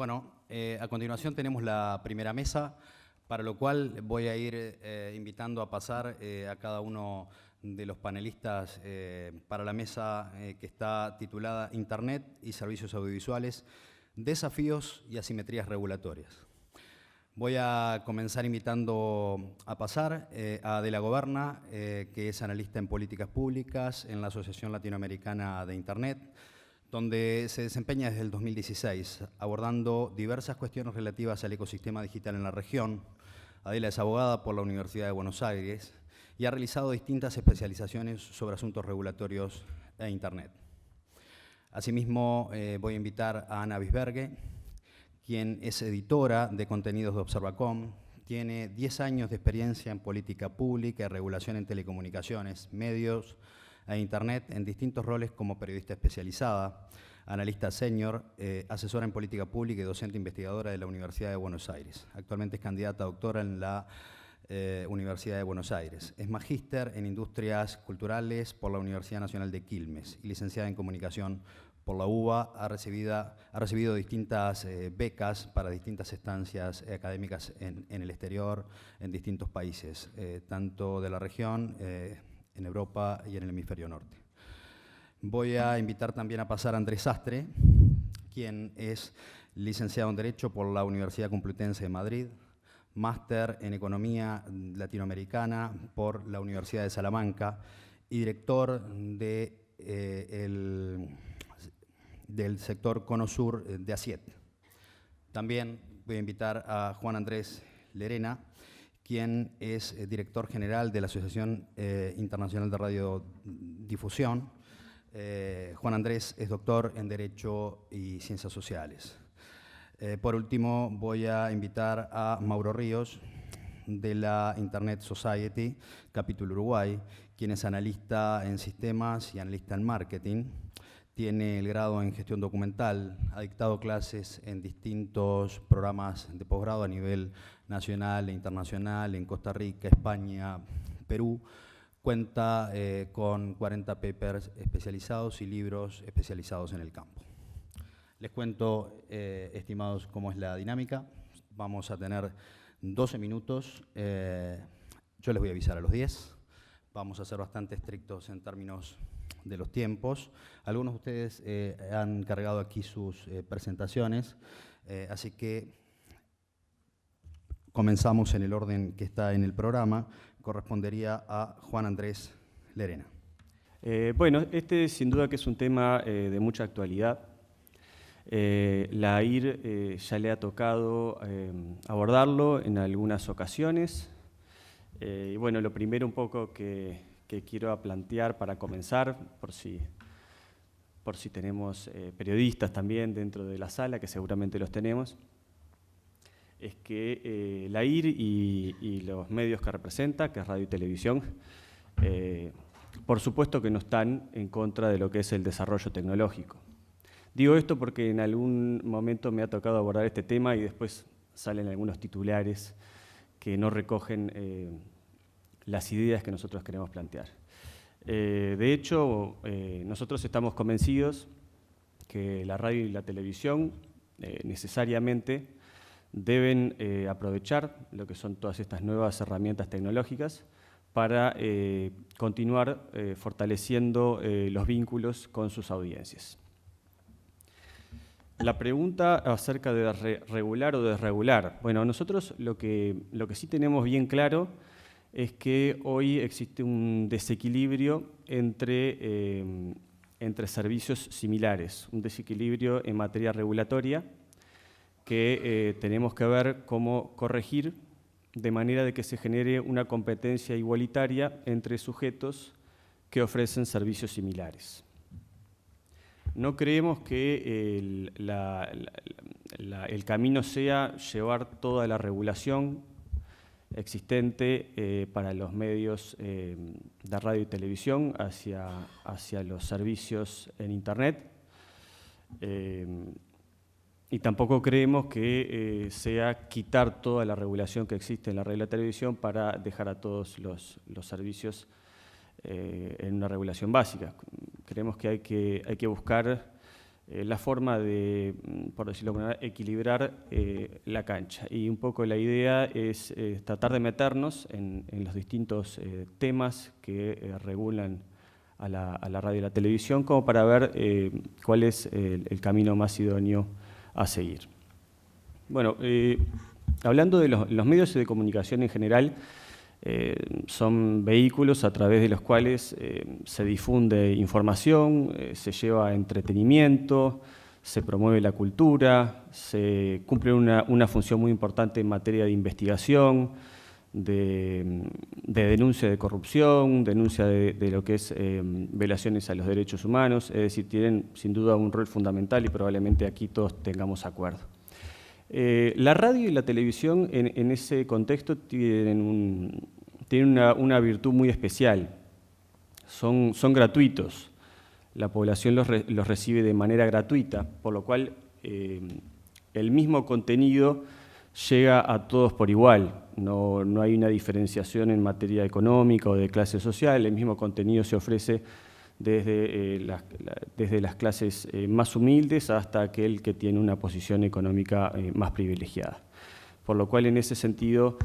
A continuación tenemos la primera mesa, para lo cual voy a ir invitando a pasar a cada uno de los panelistas para la mesa que está titulada Internet y Servicios Audiovisuales, Desafíos y Asimetrías Regulatorias. Voy a comenzar invitando a pasar a Adela Goberna, que es analista en políticas públicas en la Asociación Latinoamericana de Internet, donde se desempeña desde el 2016, abordando diversas cuestiones relativas al ecosistema digital en la región. Adela es abogada por la Universidad de Buenos Aires y ha realizado distintas especializaciones sobre asuntos regulatorios e Internet. Asimismo, voy a invitar a Ana Bisbergue, quien es editora de contenidos de Observacom, tiene 10 años de experiencia en política pública y regulación en telecomunicaciones, medios e Internet en distintos roles como periodista especializada, analista senior, asesora en política pública y docente investigadora de la Universidad de Buenos Aires. Actualmente es candidata a doctora en la Universidad de Buenos Aires. Es magíster en Industrias Culturales por la Universidad Nacional de Quilmes y licenciada en Comunicación por la UBA. Ha recibido distintas becas para distintas estancias académicas en el exterior, en distintos países, tanto de la región, en Europa y en el hemisferio norte. Voy a invitar también a pasar a Andrés Sastre, quien es licenciado en Derecho por la Universidad Complutense de Madrid, máster en Economía Latinoamericana por la Universidad de Salamanca y director del sector Cono Sur de ACIET. También voy a invitar a Juan Andrés Lerena, quien es director general de la Asociación Internacional de Radiodifusión. Juan Andrés es doctor en Derecho y Ciencias Sociales. Por último, voy a invitar a Mauro Ríos, de la Internet Society, capítulo Uruguay, quien es analista en sistemas y analista en marketing. Tiene el grado en gestión documental, ha dictado clases en distintos programas de posgrado a nivel nacional e internacional en Costa Rica, España, Perú. Cuenta con 40 papers especializados y libros especializados en el campo. Les cuento, estimados, cómo es la dinámica. Vamos a tener 12 minutos. Yo les voy a avisar a los 10. Vamos a ser bastante estrictos en términos de los tiempos. Algunos de ustedes han cargado aquí sus presentaciones, así que comenzamos en el orden que está en el programa. Correspondería a Juan Andrés Lerena. Este sin duda que es un tema de mucha actualidad. La AIR ya le ha tocado abordarlo en algunas ocasiones. Y lo primero un poco que quiero plantear para comenzar, por si tenemos periodistas también dentro de la sala, que seguramente los tenemos, es que la AIR y los medios que representa, que es radio y televisión, por supuesto que no están en contra de lo que es el desarrollo tecnológico. Digo esto porque en algún momento me ha tocado abordar este tema y después salen algunos titulares que no recogen las ideas que nosotros queremos plantear. De hecho, nosotros estamos convencidos que la radio y la televisión necesariamente deben aprovechar lo que son todas estas nuevas herramientas tecnológicas para continuar fortaleciendo los vínculos con sus audiencias. La pregunta acerca de regular o desregular. Nosotros lo que sí tenemos bien claro es que hoy existe un desequilibrio entre servicios similares, un desequilibrio en materia regulatoria que tenemos que ver cómo corregir de manera de que se genere una competencia igualitaria entre sujetos que ofrecen servicios similares. No creemos que el camino sea llevar toda la regulación existente para los medios de radio y televisión hacia los servicios en Internet. Y tampoco creemos que sea quitar toda la regulación que existe en la red de la televisión para dejar a todos los servicios en una regulación básica. Creemos que hay que buscar la forma de, por decirlo de alguna manera, equilibrar la cancha. Y un poco la idea es tratar de meternos en los distintos temas que regulan a la radio y la televisión, como para ver cuál es el camino más idóneo a seguir. Bueno, hablando de los medios de comunicación en general, son vehículos a través de los cuales se difunde información, se lleva entretenimiento, se promueve la cultura, se cumple una función muy importante en materia de investigación, de denuncia de corrupción, denuncia de lo que es violaciones a los derechos humanos, es decir, tienen sin duda un rol fundamental y probablemente aquí todos tengamos acuerdo. La radio y la televisión en ese contexto tienen una virtud muy especial. Son gratuitos. La población los recibe de manera gratuita, por lo cual el mismo contenido llega a todos por igual. No hay una diferenciación en materia económica o de clase social. El mismo contenido se ofrece desde las clases más humildes hasta aquel que tiene una posición económica más privilegiada. Por lo cual, en ese sentido,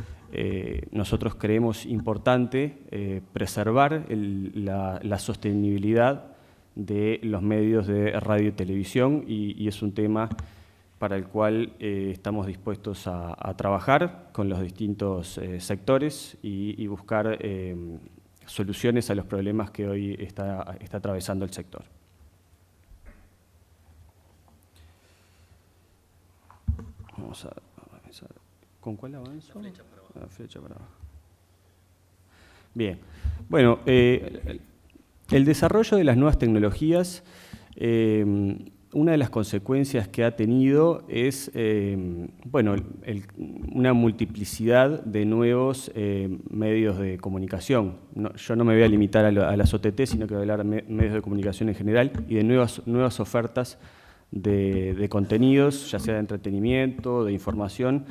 nosotros creemos importante preservar la sostenibilidad de los medios de radio y televisión y es un tema para el cual estamos dispuestos a trabajar con los distintos sectores y buscar soluciones a los problemas que hoy está atravesando el sector. Vamos a avanzar. ¿Con cuál avanzo? La flecha para abajo. Bien. Bueno, el desarrollo de las nuevas tecnologías, una de las consecuencias que ha tenido es bueno, una multiplicidad de nuevos medios de comunicación. Yo no me voy a limitar a las OTT, sino que voy a hablar de medios de comunicación en general y de nuevas ofertas de contenidos, ya sea de entretenimiento, de información,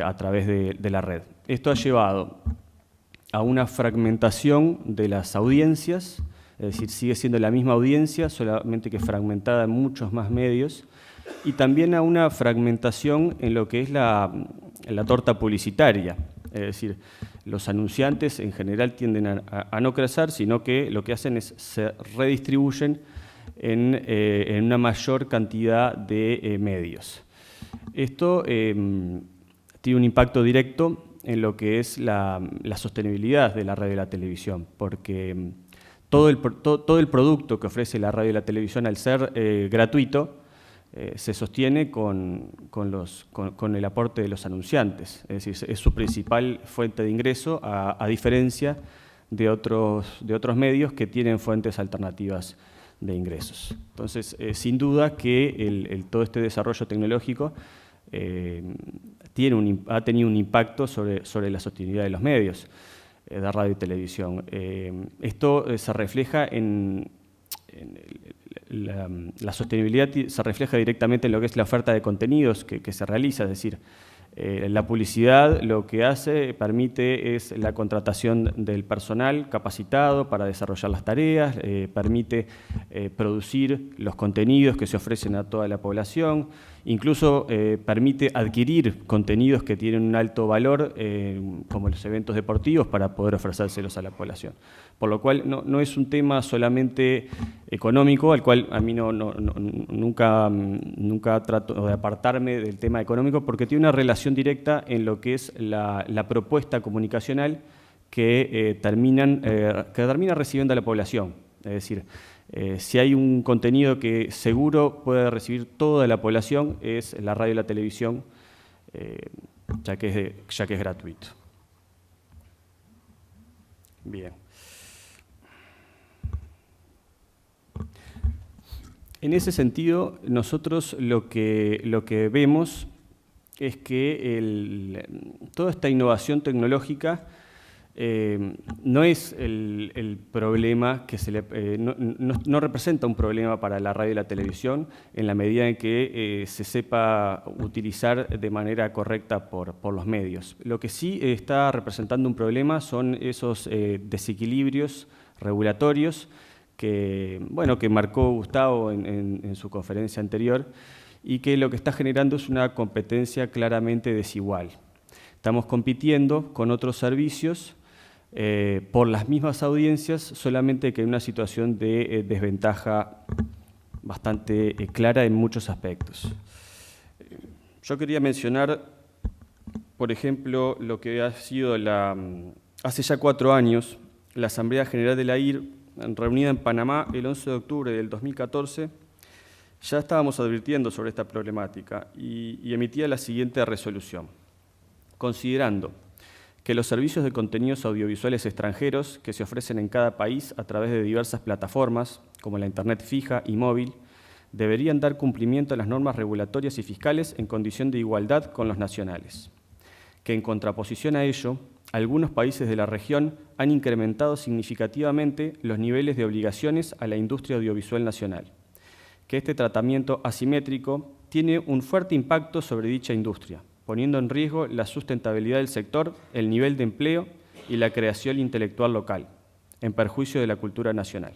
a través de la red. Esto ha llevado a una fragmentación de las audiencias, es decir, sigue siendo la misma audiencia, solamente que fragmentada en muchos más medios, y también a una fragmentación en lo que es la torta publicitaria. Es decir, los anunciantes en general tienden a no crecer, sino que lo que hacen es se redistribuyen en una mayor cantidad de medios. Esto tiene un impacto directo en lo que es la sostenibilidad de la radio y la televisión, porque todo el producto que ofrece la radio y la televisión, al ser gratuito, se sostiene con el aporte de los anunciantes. Es decir, es su principal fuente de ingreso, a diferencia de otros medios que tienen fuentes alternativas de ingresos. Entonces, sin duda que todo este desarrollo tecnológico ha tenido un impacto sobre la sostenibilidad de los medios de radio y televisión. Esto se refleja la sostenibilidad se refleja directamente en lo que es la oferta de contenidos que se realiza, es decir, la publicidad lo que permite es la contratación del personal capacitado para desarrollar las tareas, permite producir los contenidos que se ofrecen a toda la población, incluso permite adquirir contenidos que tienen un alto valor, como los eventos deportivos, para poder ofrecérselos a la población. Por lo cual no es un tema solamente económico, al cual a mí nunca trato de apartarme del tema económico, porque tiene una relación directa en lo que es la propuesta comunicacional que termina recibiendo a la población. Es decir, si hay un contenido que seguro puede recibir toda la población, es la radio y la televisión, ya que es gratuito. Bien. En ese sentido, nosotros lo que vemos es que toda esta innovación tecnológica no es el problema que no representa un problema para la radio y la televisión en la medida en que se sepa utilizar de manera correcta por los medios. Lo que sí está representando un problema son esos desequilibrios regulatorios bueno, que marcó Gustavo en su conferencia anterior, y que lo que está generando es una competencia claramente desigual. Estamos compitiendo con otros servicios por las mismas audiencias, solamente que en una situación de desventaja bastante clara en muchos aspectos. Yo quería mencionar, por ejemplo, lo que ha sido hace ya 4 años, la Asamblea General de la AIR, reunida en Panamá el 11 de octubre del 2014, ya estábamos advirtiendo sobre esta problemática y emitía la siguiente resolución. Considerando que los servicios de contenidos audiovisuales extranjeros que se ofrecen en cada país a través de diversas plataformas, como la Internet fija y móvil, deberían dar cumplimiento a las normas regulatorias y fiscales en condición de igualdad con los nacionales. Que en contraposición a ello, algunos países de la región han incrementado significativamente los niveles de obligaciones a la industria audiovisual nacional. Que este tratamiento asimétrico tiene un fuerte impacto sobre dicha industria, poniendo en riesgo la sustentabilidad del sector, el nivel de empleo y la creación intelectual local, en perjuicio de la cultura nacional.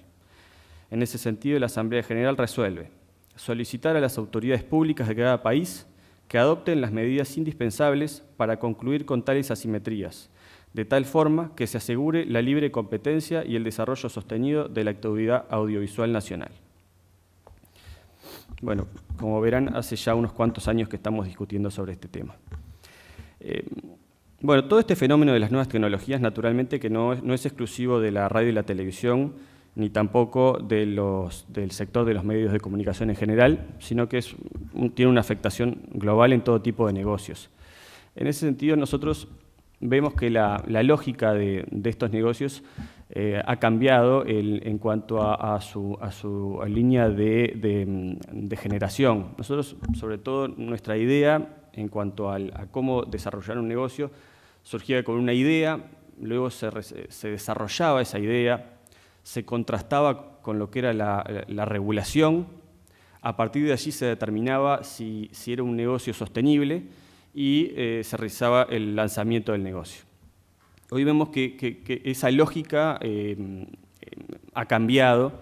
En ese sentido, la Asamblea General resuelve solicitar a las autoridades públicas de cada país que adopten las medidas indispensables para concluir con tales asimetrías, de tal forma que se asegure la libre competencia y el desarrollo sostenido de la actividad audiovisual nacional. Bueno, como verán, hace ya unos cuantos años que estamos discutiendo sobre este tema. Bueno, todo este fenómeno de las nuevas tecnologías, naturalmente, que no es exclusivo de la radio y la televisión, ni tampoco del sector de los medios de comunicación en general, sino que tiene una afectación global en todo tipo de negocios. En ese sentido, nosotros vemos que la lógica de estos negocios ha cambiado en cuanto a su línea de generación. Nosotros, sobre todo, nuestra idea en cuanto a cómo desarrollar un negocio surgía con una idea, luego se desarrollaba esa idea, se contrastaba con lo que era la regulación, a partir de allí se determinaba si era un negocio sostenible y se realizaba el lanzamiento del negocio. Hoy vemos que esa lógica ha cambiado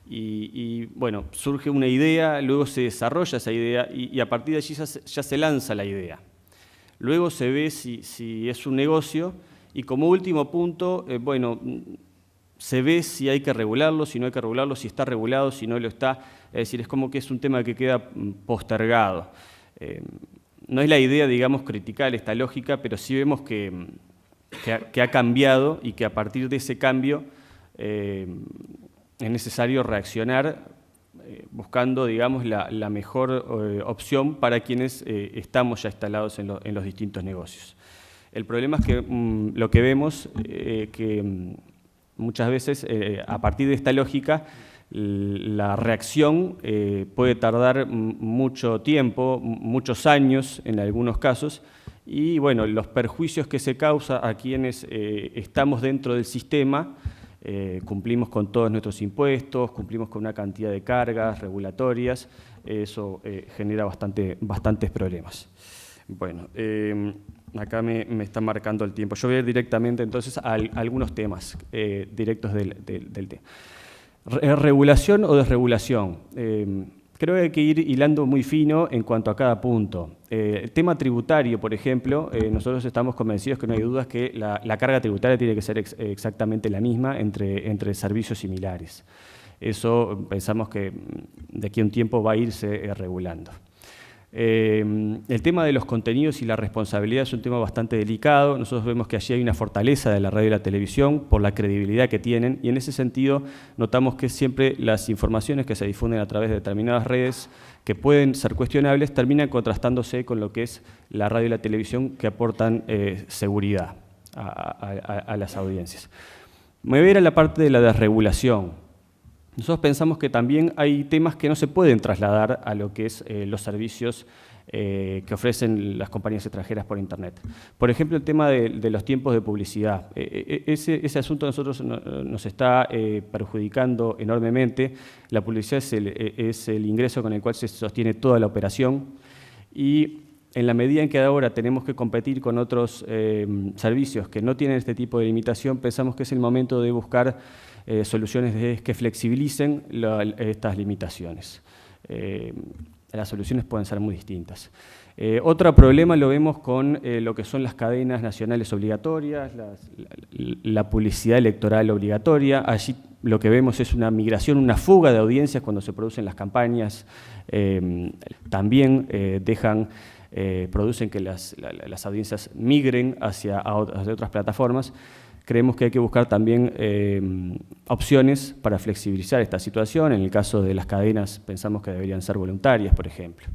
y bueno, surge una idea, luego se desarrolla esa idea y a partir de allí ya se lanza la idea. Luego se ve si es un negocio y como último punto, bueno, se ve si hay que regularlo, si no hay que regularlo, si está regulado, si no lo está. Es decir, es como que es un tema que queda postergado. No es la idea, digamos, criticar esta lógica, pero sí vemos que ha cambiado y que a partir de ese cambio es necesario reaccionar buscando, digamos, la mejor opción para quienes estamos ya instalados en los distintos negocios. El problema es que lo que vemos que muchas veces, a partir de esta lógica, la reacción puede tardar mucho tiempo, muchos años en algunos casos, y bueno, los perjuicios que se causa a quienes estamos dentro del sistema, cumplimos con todos nuestros impuestos, cumplimos con una cantidad de cargas regulatorias, eso genera bastantes problemas. Bueno, acá me está marcando el tiempo. Yo voy a ir directamente entonces a algunos temas directos del tema. ¿Regulación o desregulación? Creo que hay que ir hilando muy fino en cuanto a cada punto. El tema tributario, por ejemplo, nosotros estamos convencidos que no hay dudas que la carga tributaria tiene que ser exactamente la misma entre servicios similares. Eso pensamos que de aquí a un tiempo va a irse regulando. El tema de los contenidos y la responsabilidad es un tema bastante delicado. Nosotros vemos que allí hay una fortaleza de la radio y la televisión por la credibilidad que tienen y en ese sentido notamos que siempre las informaciones que se difunden a través de determinadas redes que pueden ser cuestionables terminan contrastándose con lo que es la radio y la televisión que aportan seguridad a las audiencias. Me voy a ir a la parte de la desregulación. Nosotros pensamos que también hay temas que no se pueden trasladar a lo que es los servicios que ofrecen las compañías extranjeras por Internet. Por ejemplo, el tema de los tiempos de publicidad. Ese asunto a nosotros nos está perjudicando enormemente. La publicidad es el ingreso con el cual se sostiene toda la operación y en la medida en que ahora tenemos que competir con otros servicios que no tienen este tipo de limitación, pensamos que es el momento de buscar soluciones que flexibilicen estas limitaciones. Las soluciones pueden ser muy distintas. Otro problema lo vemos con lo que son las cadenas nacionales obligatorias, la publicidad electoral obligatoria. Allí lo que vemos es una migración, una fuga de audiencias cuando se producen las campañas. También producen que las audiencias migren hacia otras plataformas. Creemos que hay que buscar también opciones para flexibilizar esta situación. En el caso de las cadenas pensamos que deberían ser voluntarias, por ejemplo.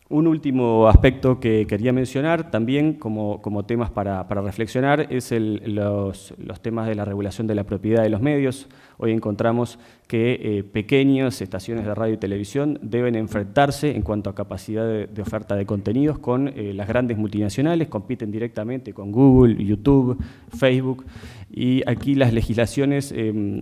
Un último aspecto que quería mencionar también como temas para reflexionar es los temas de la regulación de la propiedad de los medios. Hoy encontramos que pequeñas estaciones de radio y televisión deben enfrentarse en cuanto a capacidad de oferta de contenidos con las grandes multinacionales, compiten directamente con Google, YouTube, Facebook, y aquí las legislaciones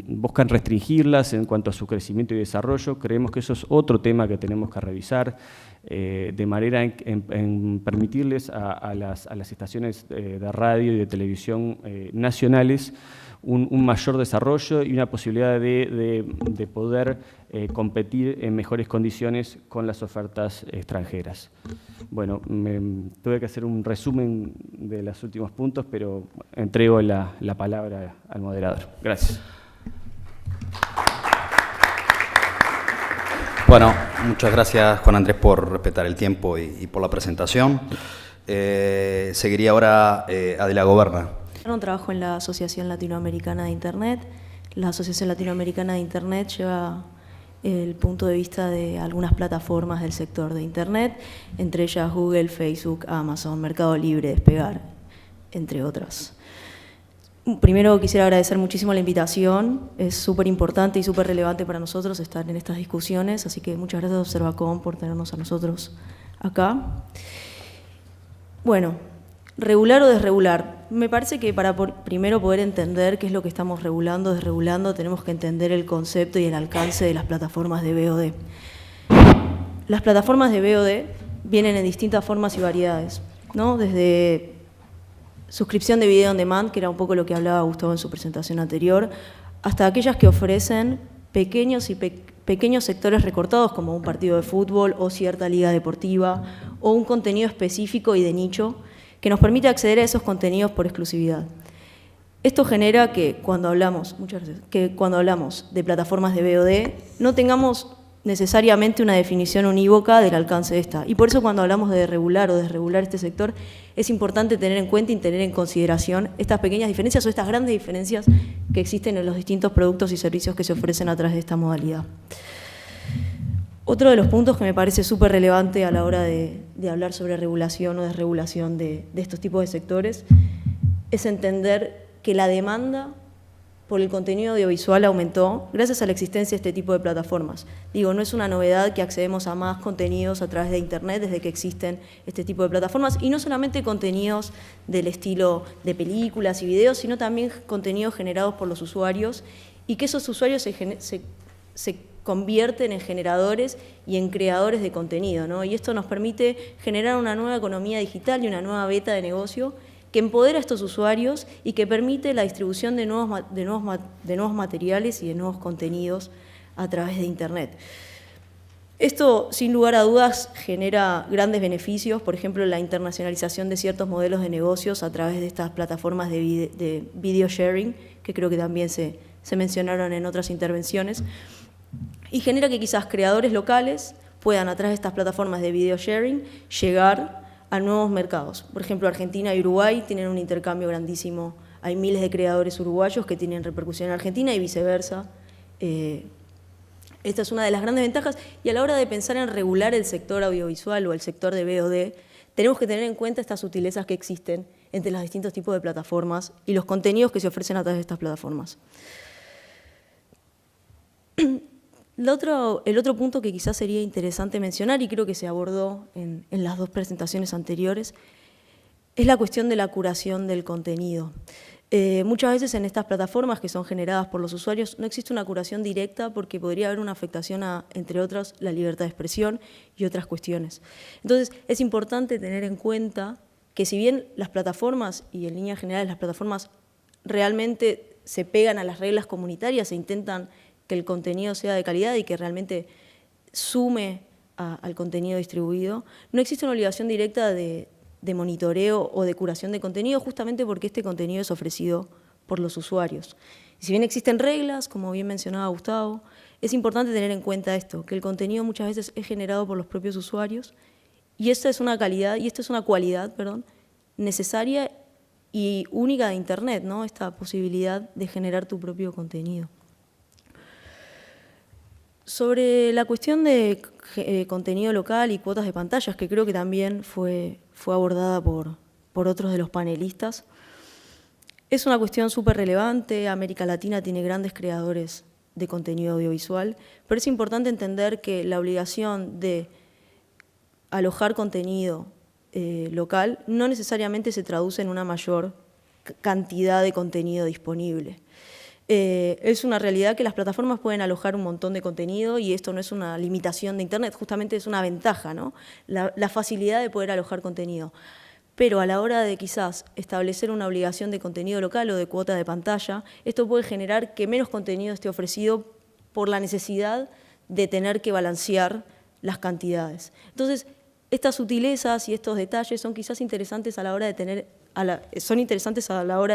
buscan restringirlas en cuanto a su crecimiento y desarrollo. Creemos que eso es otro tema que tenemos que revisar, de manera en permitirles a las estaciones de radio y de televisión nacionales un mayor desarrollo y una posibilidad de poder competir en mejores condiciones con las ofertas extranjeras. Bueno, tuve que hacer un resumen de los últimos puntos, pero entrego la palabra al moderador. Gracias. Bueno, muchas gracias, Juan Andrés, por respetar el tiempo y por la presentación. Seguiría ahora Adela Goberna. Trabajo en la Asociación Latinoamericana de Internet. La Asociación Latinoamericana de Internet lleva el punto de vista de algunas plataformas del sector de Internet, entre ellas Google, Facebook, Amazon, Mercado Libre, Despegar, entre otras. Primero quisiera agradecer muchísimo la invitación, es súper importante y súper relevante para nosotros estar en estas discusiones, así que muchas gracias a Observacom por tenernos a nosotros acá. Bueno, regular o desregular. Me parece que para primero poder entender qué es lo que estamos regulando, desregulando, tenemos que entender el concepto y el alcance de las plataformas de VOD. Las plataformas de VOD vienen en distintas formas y variedades, ¿no? Desde suscripción de video on demand, que era un poco lo que hablaba Gustavo en su presentación anterior, hasta aquellas que ofrecen pequeños sectores recortados, como un partido de fútbol o cierta liga deportiva, o un contenido específico y de nicho, que nos permite acceder a esos contenidos por exclusividad. Esto genera que cuando hablamos de plataformas de VOD, no tengamos necesariamente una definición unívoca del alcance de esta. Y por eso cuando hablamos de regular o desregular este sector, es importante tener en cuenta y tener en consideración estas pequeñas diferencias o estas grandes diferencias que existen en los distintos productos y servicios que se ofrecen a través de esta modalidad. Otro de los puntos que me parece súper relevante a la hora de hablar sobre regulación o desregulación de estos tipos de sectores es entender que la demanda por el contenido audiovisual aumentó gracias a la existencia de este tipo de plataformas. Digo, no es una novedad que accedemos a más contenidos a través de Internet desde que existen este tipo de plataformas, y no solamente contenidos del estilo de películas y videos, sino también contenidos generados por los usuarios, y que esos usuarios se convierten en generadores y en creadores de contenido, ¿no? Y esto nos permite generar una nueva economía digital y una nueva beta de negocio que empodera a estos usuarios y que permite la distribución de nuevos materiales y de nuevos contenidos a través de Internet. Esto, sin lugar a dudas, genera grandes beneficios, por ejemplo, la internacionalización de ciertos modelos de negocios a través de estas plataformas de video sharing, que creo que también se mencionaron en otras intervenciones, y genera que quizás creadores locales puedan, a través de estas plataformas de video sharing, llegar a nuevos mercados. Por ejemplo, Argentina y Uruguay tienen un intercambio grandísimo. Hay miles de creadores uruguayos que tienen repercusión en Argentina y viceversa. Esta es una de las grandes ventajas. Y a la hora de pensar en regular el sector audiovisual o el sector de VOD, tenemos que tener en cuenta estas sutilezas que existen entre los distintos tipos de plataformas y los contenidos que se ofrecen a través de estas plataformas. El otro punto que quizás sería interesante mencionar, y creo que se abordó en las dos presentaciones anteriores, es la cuestión de la curación del contenido. Muchas veces en estas plataformas que son generadas por los usuarios no existe una curación directa porque podría haber una afectación a, entre otras, la libertad de expresión y otras cuestiones. Entonces, es importante tener en cuenta que si bien las plataformas, y en líneas generales las plataformas realmente se pegan a las reglas comunitarias e intentan que el contenido sea de calidad y que realmente sume al contenido distribuido. No existe una obligación directa de monitoreo o de curación de contenido, justamente porque este contenido es ofrecido por los usuarios. Y si bien existen reglas, como bien mencionaba Gustavo, es importante tener en cuenta esto, que el contenido muchas veces es generado por los propios usuarios, y esta es una cualidad, necesaria y única de Internet, ¿no? Esta posibilidad de generar tu propio contenido. Sobre la cuestión de contenido local y cuotas de pantallas, que creo que también fue abordada por otros de los panelistas, es una cuestión súper relevante. América Latina tiene grandes creadores de contenido audiovisual, pero es importante entender que la obligación de alojar contenido local no necesariamente se traduce en una mayor cantidad de contenido disponible. Es una realidad que las plataformas pueden alojar un montón de contenido y esto no es una limitación de Internet, justamente es una ventaja, ¿no? La facilidad de poder alojar contenido. Pero a la hora de quizás establecer una obligación de contenido local o de cuota de pantalla, esto puede generar que menos contenido esté ofrecido por la necesidad de tener que balancear las cantidades. Entonces, estas sutilezas y estos detalles son quizás interesantes a la hora de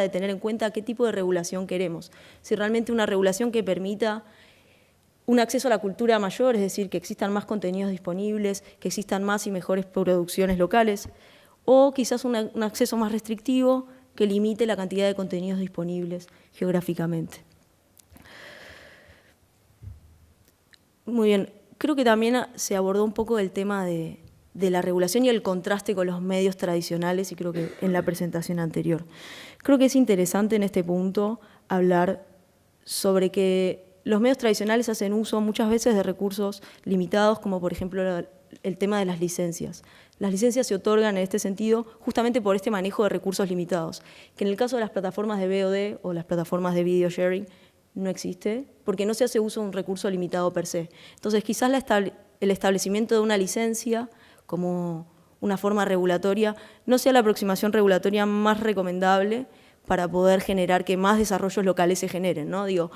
tener en cuenta qué tipo de regulación queremos. Si realmente una regulación que permita un acceso a la cultura mayor, es decir, que existan más contenidos disponibles, que existan más y mejores producciones locales, o quizás un acceso más restrictivo que limite la cantidad de contenidos disponibles geográficamente. Muy bien, creo que también se abordó un poco el tema de la regulación y el contraste con los medios tradicionales, y creo que en la presentación anterior. Creo que es interesante en este punto hablar sobre que los medios tradicionales hacen uso muchas veces de recursos limitados, como por ejemplo el tema de las licencias. Las licencias se otorgan en este sentido justamente por este manejo de recursos limitados, que en el caso de las plataformas de VOD o las plataformas de video sharing no existe, porque no se hace uso de un recurso limitado per se. Entonces quizás el establecimiento de una licencia como una forma regulatoria no sea la aproximación regulatoria más recomendable para poder generar que más desarrollos locales se generen, ¿no? Digo,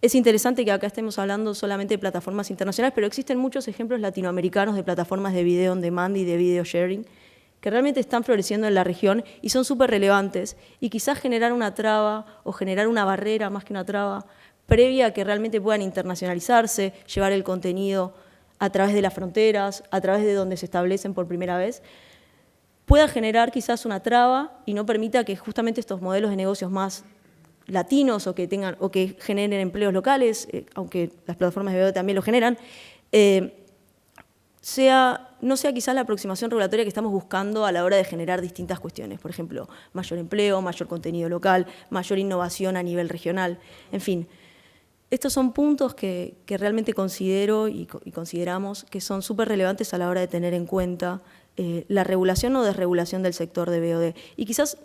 es interesante que acá estemos hablando solamente de plataformas internacionales, pero existen muchos ejemplos latinoamericanos de plataformas de video on demand y de video sharing que realmente están floreciendo en la región y son súper relevantes, y quizás generar una traba o generar una barrera más que una traba previa a que realmente puedan internacionalizarse, llevar el contenido a través de las fronteras, a través de donde se establecen por primera vez, pueda generar quizás una traba y no permita que justamente estos modelos de negocios más latinos o que generen empleos locales, aunque las plataformas de video también lo generan, no sea quizás la aproximación regulatoria que estamos buscando a la hora de generar distintas cuestiones. Por ejemplo, mayor empleo, mayor contenido local, mayor innovación a nivel regional, en fin. Estos son puntos que realmente considero y consideramos que son súper relevantes a la hora de tener en cuenta la regulación o desregulación del sector de VOD. Y quizás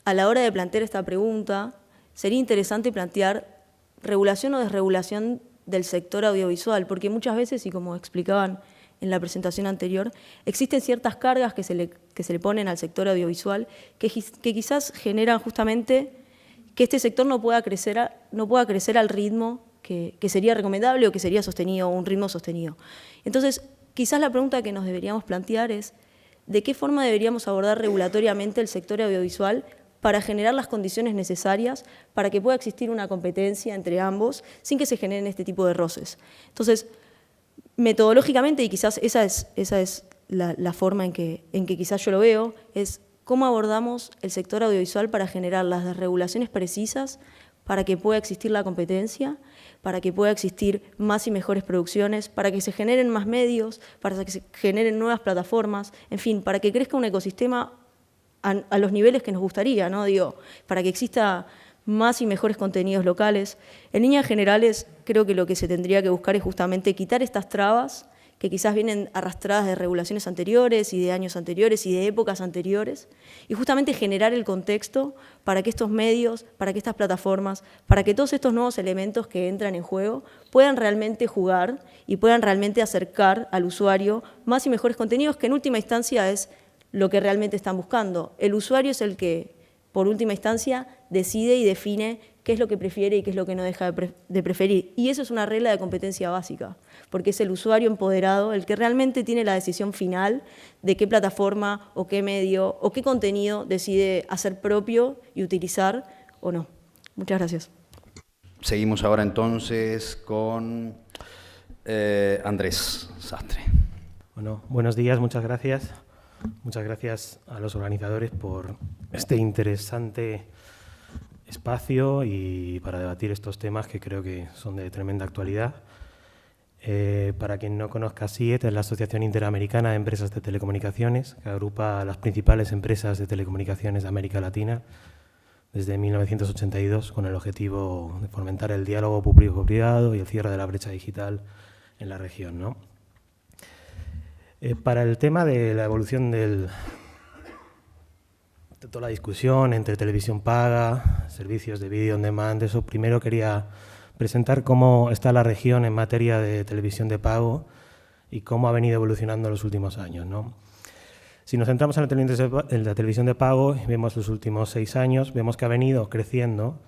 a la hora de plantear esta pregunta, sería interesante plantear regulación o desregulación del sector audiovisual, porque muchas veces, y como explicaban en la presentación anterior, existen ciertas cargas que se le ponen al sector audiovisual que quizás generan justamente que este sector no pueda crecer al ritmo que sería recomendable o que sería sostenido, un ritmo sostenido. Entonces, quizás la pregunta que nos deberíamos plantear es ¿de qué forma deberíamos abordar regulatoriamente el sector audiovisual para generar las condiciones necesarias para que pueda existir una competencia entre ambos sin que se generen este tipo de roces? Entonces, metodológicamente, y quizás esa es la forma en que quizás yo lo veo, es cómo abordamos el sector audiovisual para generar las desregulaciones precisas para que pueda existir la competencia, para que pueda existir más y mejores producciones, para que se generen más medios, para que se generen nuevas plataformas, en fin, para que crezca un ecosistema a los niveles que nos gustaría, ¿no? Digo, para que exista más y mejores contenidos locales. En líneas generales, creo que lo que se tendría que buscar es justamente quitar estas trabas que quizás vienen arrastradas de regulaciones anteriores y de años anteriores y de épocas anteriores, y justamente generar el contexto para que estos medios, para que estas plataformas, para que todos estos nuevos elementos que entran en juego puedan realmente jugar y puedan realmente acercar al usuario más y mejores contenidos, que en última instancia es lo que realmente están buscando. El usuario es el que, por última instancia, decide y define qué es lo que prefiere y qué es lo que no deja de preferir. Y eso es una regla de competencia básica, porque es el usuario empoderado el que realmente tiene la decisión final de qué plataforma o qué medio o qué contenido decide hacer propio y utilizar o no. Muchas gracias. Seguimos ahora entonces con Andrés Sastre. Bueno, buenos días, muchas gracias. Muchas gracias a los organizadores por este interesante espacio y para debatir estos temas que creo que son de tremenda actualidad. Para quien no conozca SIET, es la Asociación Interamericana de Empresas de Telecomunicaciones, que agrupa a las principales empresas de telecomunicaciones de América Latina desde 1982, con el objetivo de fomentar el diálogo público-privado y el cierre de la brecha digital en la región, ¿no? Para el tema de la evolución de toda la discusión entre televisión paga, servicios de vídeo on demand, eso primero quería presentar cómo está la región en materia de televisión de pago y cómo ha venido evolucionando en los últimos años, ¿no? Si nos centramos en la televisión de pago y vemos los últimos 6 años, vemos que ha venido creciendo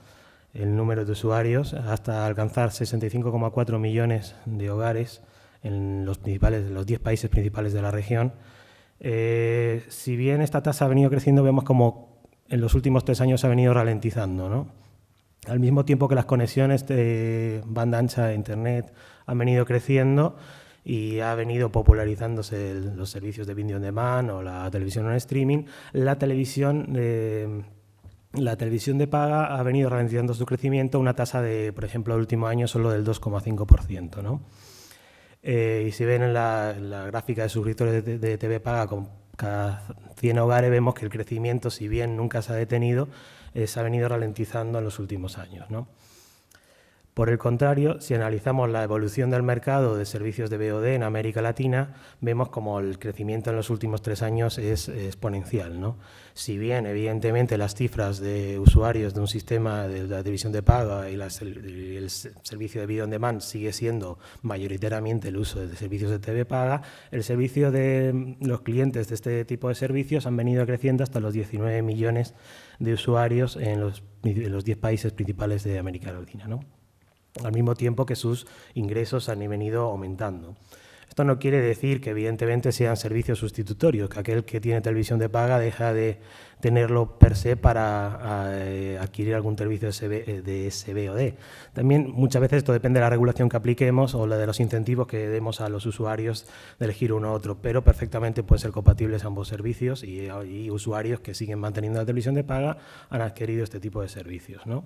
el número de usuarios hasta alcanzar 65,4 millones de hogares en los 10 países principales de la región. Si bien esta tasa ha venido creciendo, vemos como en los últimos 3 años se ha venido ralentizando, ¿no? Al mismo tiempo que las conexiones de banda ancha de Internet han venido creciendo y ha venido popularizándose los servicios de video on demand o la televisión en streaming, la televisión de paga ha venido ralentizando su crecimiento a una tasa de, por ejemplo, el último año solo del 2,5%, ¿no? Y si ven en la gráfica de suscriptores de TV Paga, con cada 100 hogares vemos que el crecimiento, si bien nunca se ha detenido, se ha venido ralentizando en los últimos años, ¿no? Por el contrario, si analizamos la evolución del mercado de servicios de VOD en América Latina, vemos como el crecimiento en los últimos 3 años es exponencial, ¿no? Si bien, evidentemente, las cifras de usuarios de un sistema de la televisión de paga y el servicio de video on demand sigue siendo mayoritariamente el uso de servicios de TV paga, el servicio de los clientes de este tipo de servicios han venido creciendo hasta los 19 millones de usuarios en los 10 países principales de América Latina, ¿no? Al mismo tiempo que sus ingresos han venido aumentando. Esto no quiere decir que evidentemente sean servicios sustitutorios, que aquel que tiene televisión de paga deja de tenerlo per se para adquirir algún servicio de SVOD. También muchas veces esto depende de la regulación que apliquemos o de los incentivos que demos a los usuarios de elegir uno u otro, pero perfectamente pueden ser compatibles ambos servicios y usuarios que siguen manteniendo la televisión de paga han adquirido este tipo de servicios, ¿no?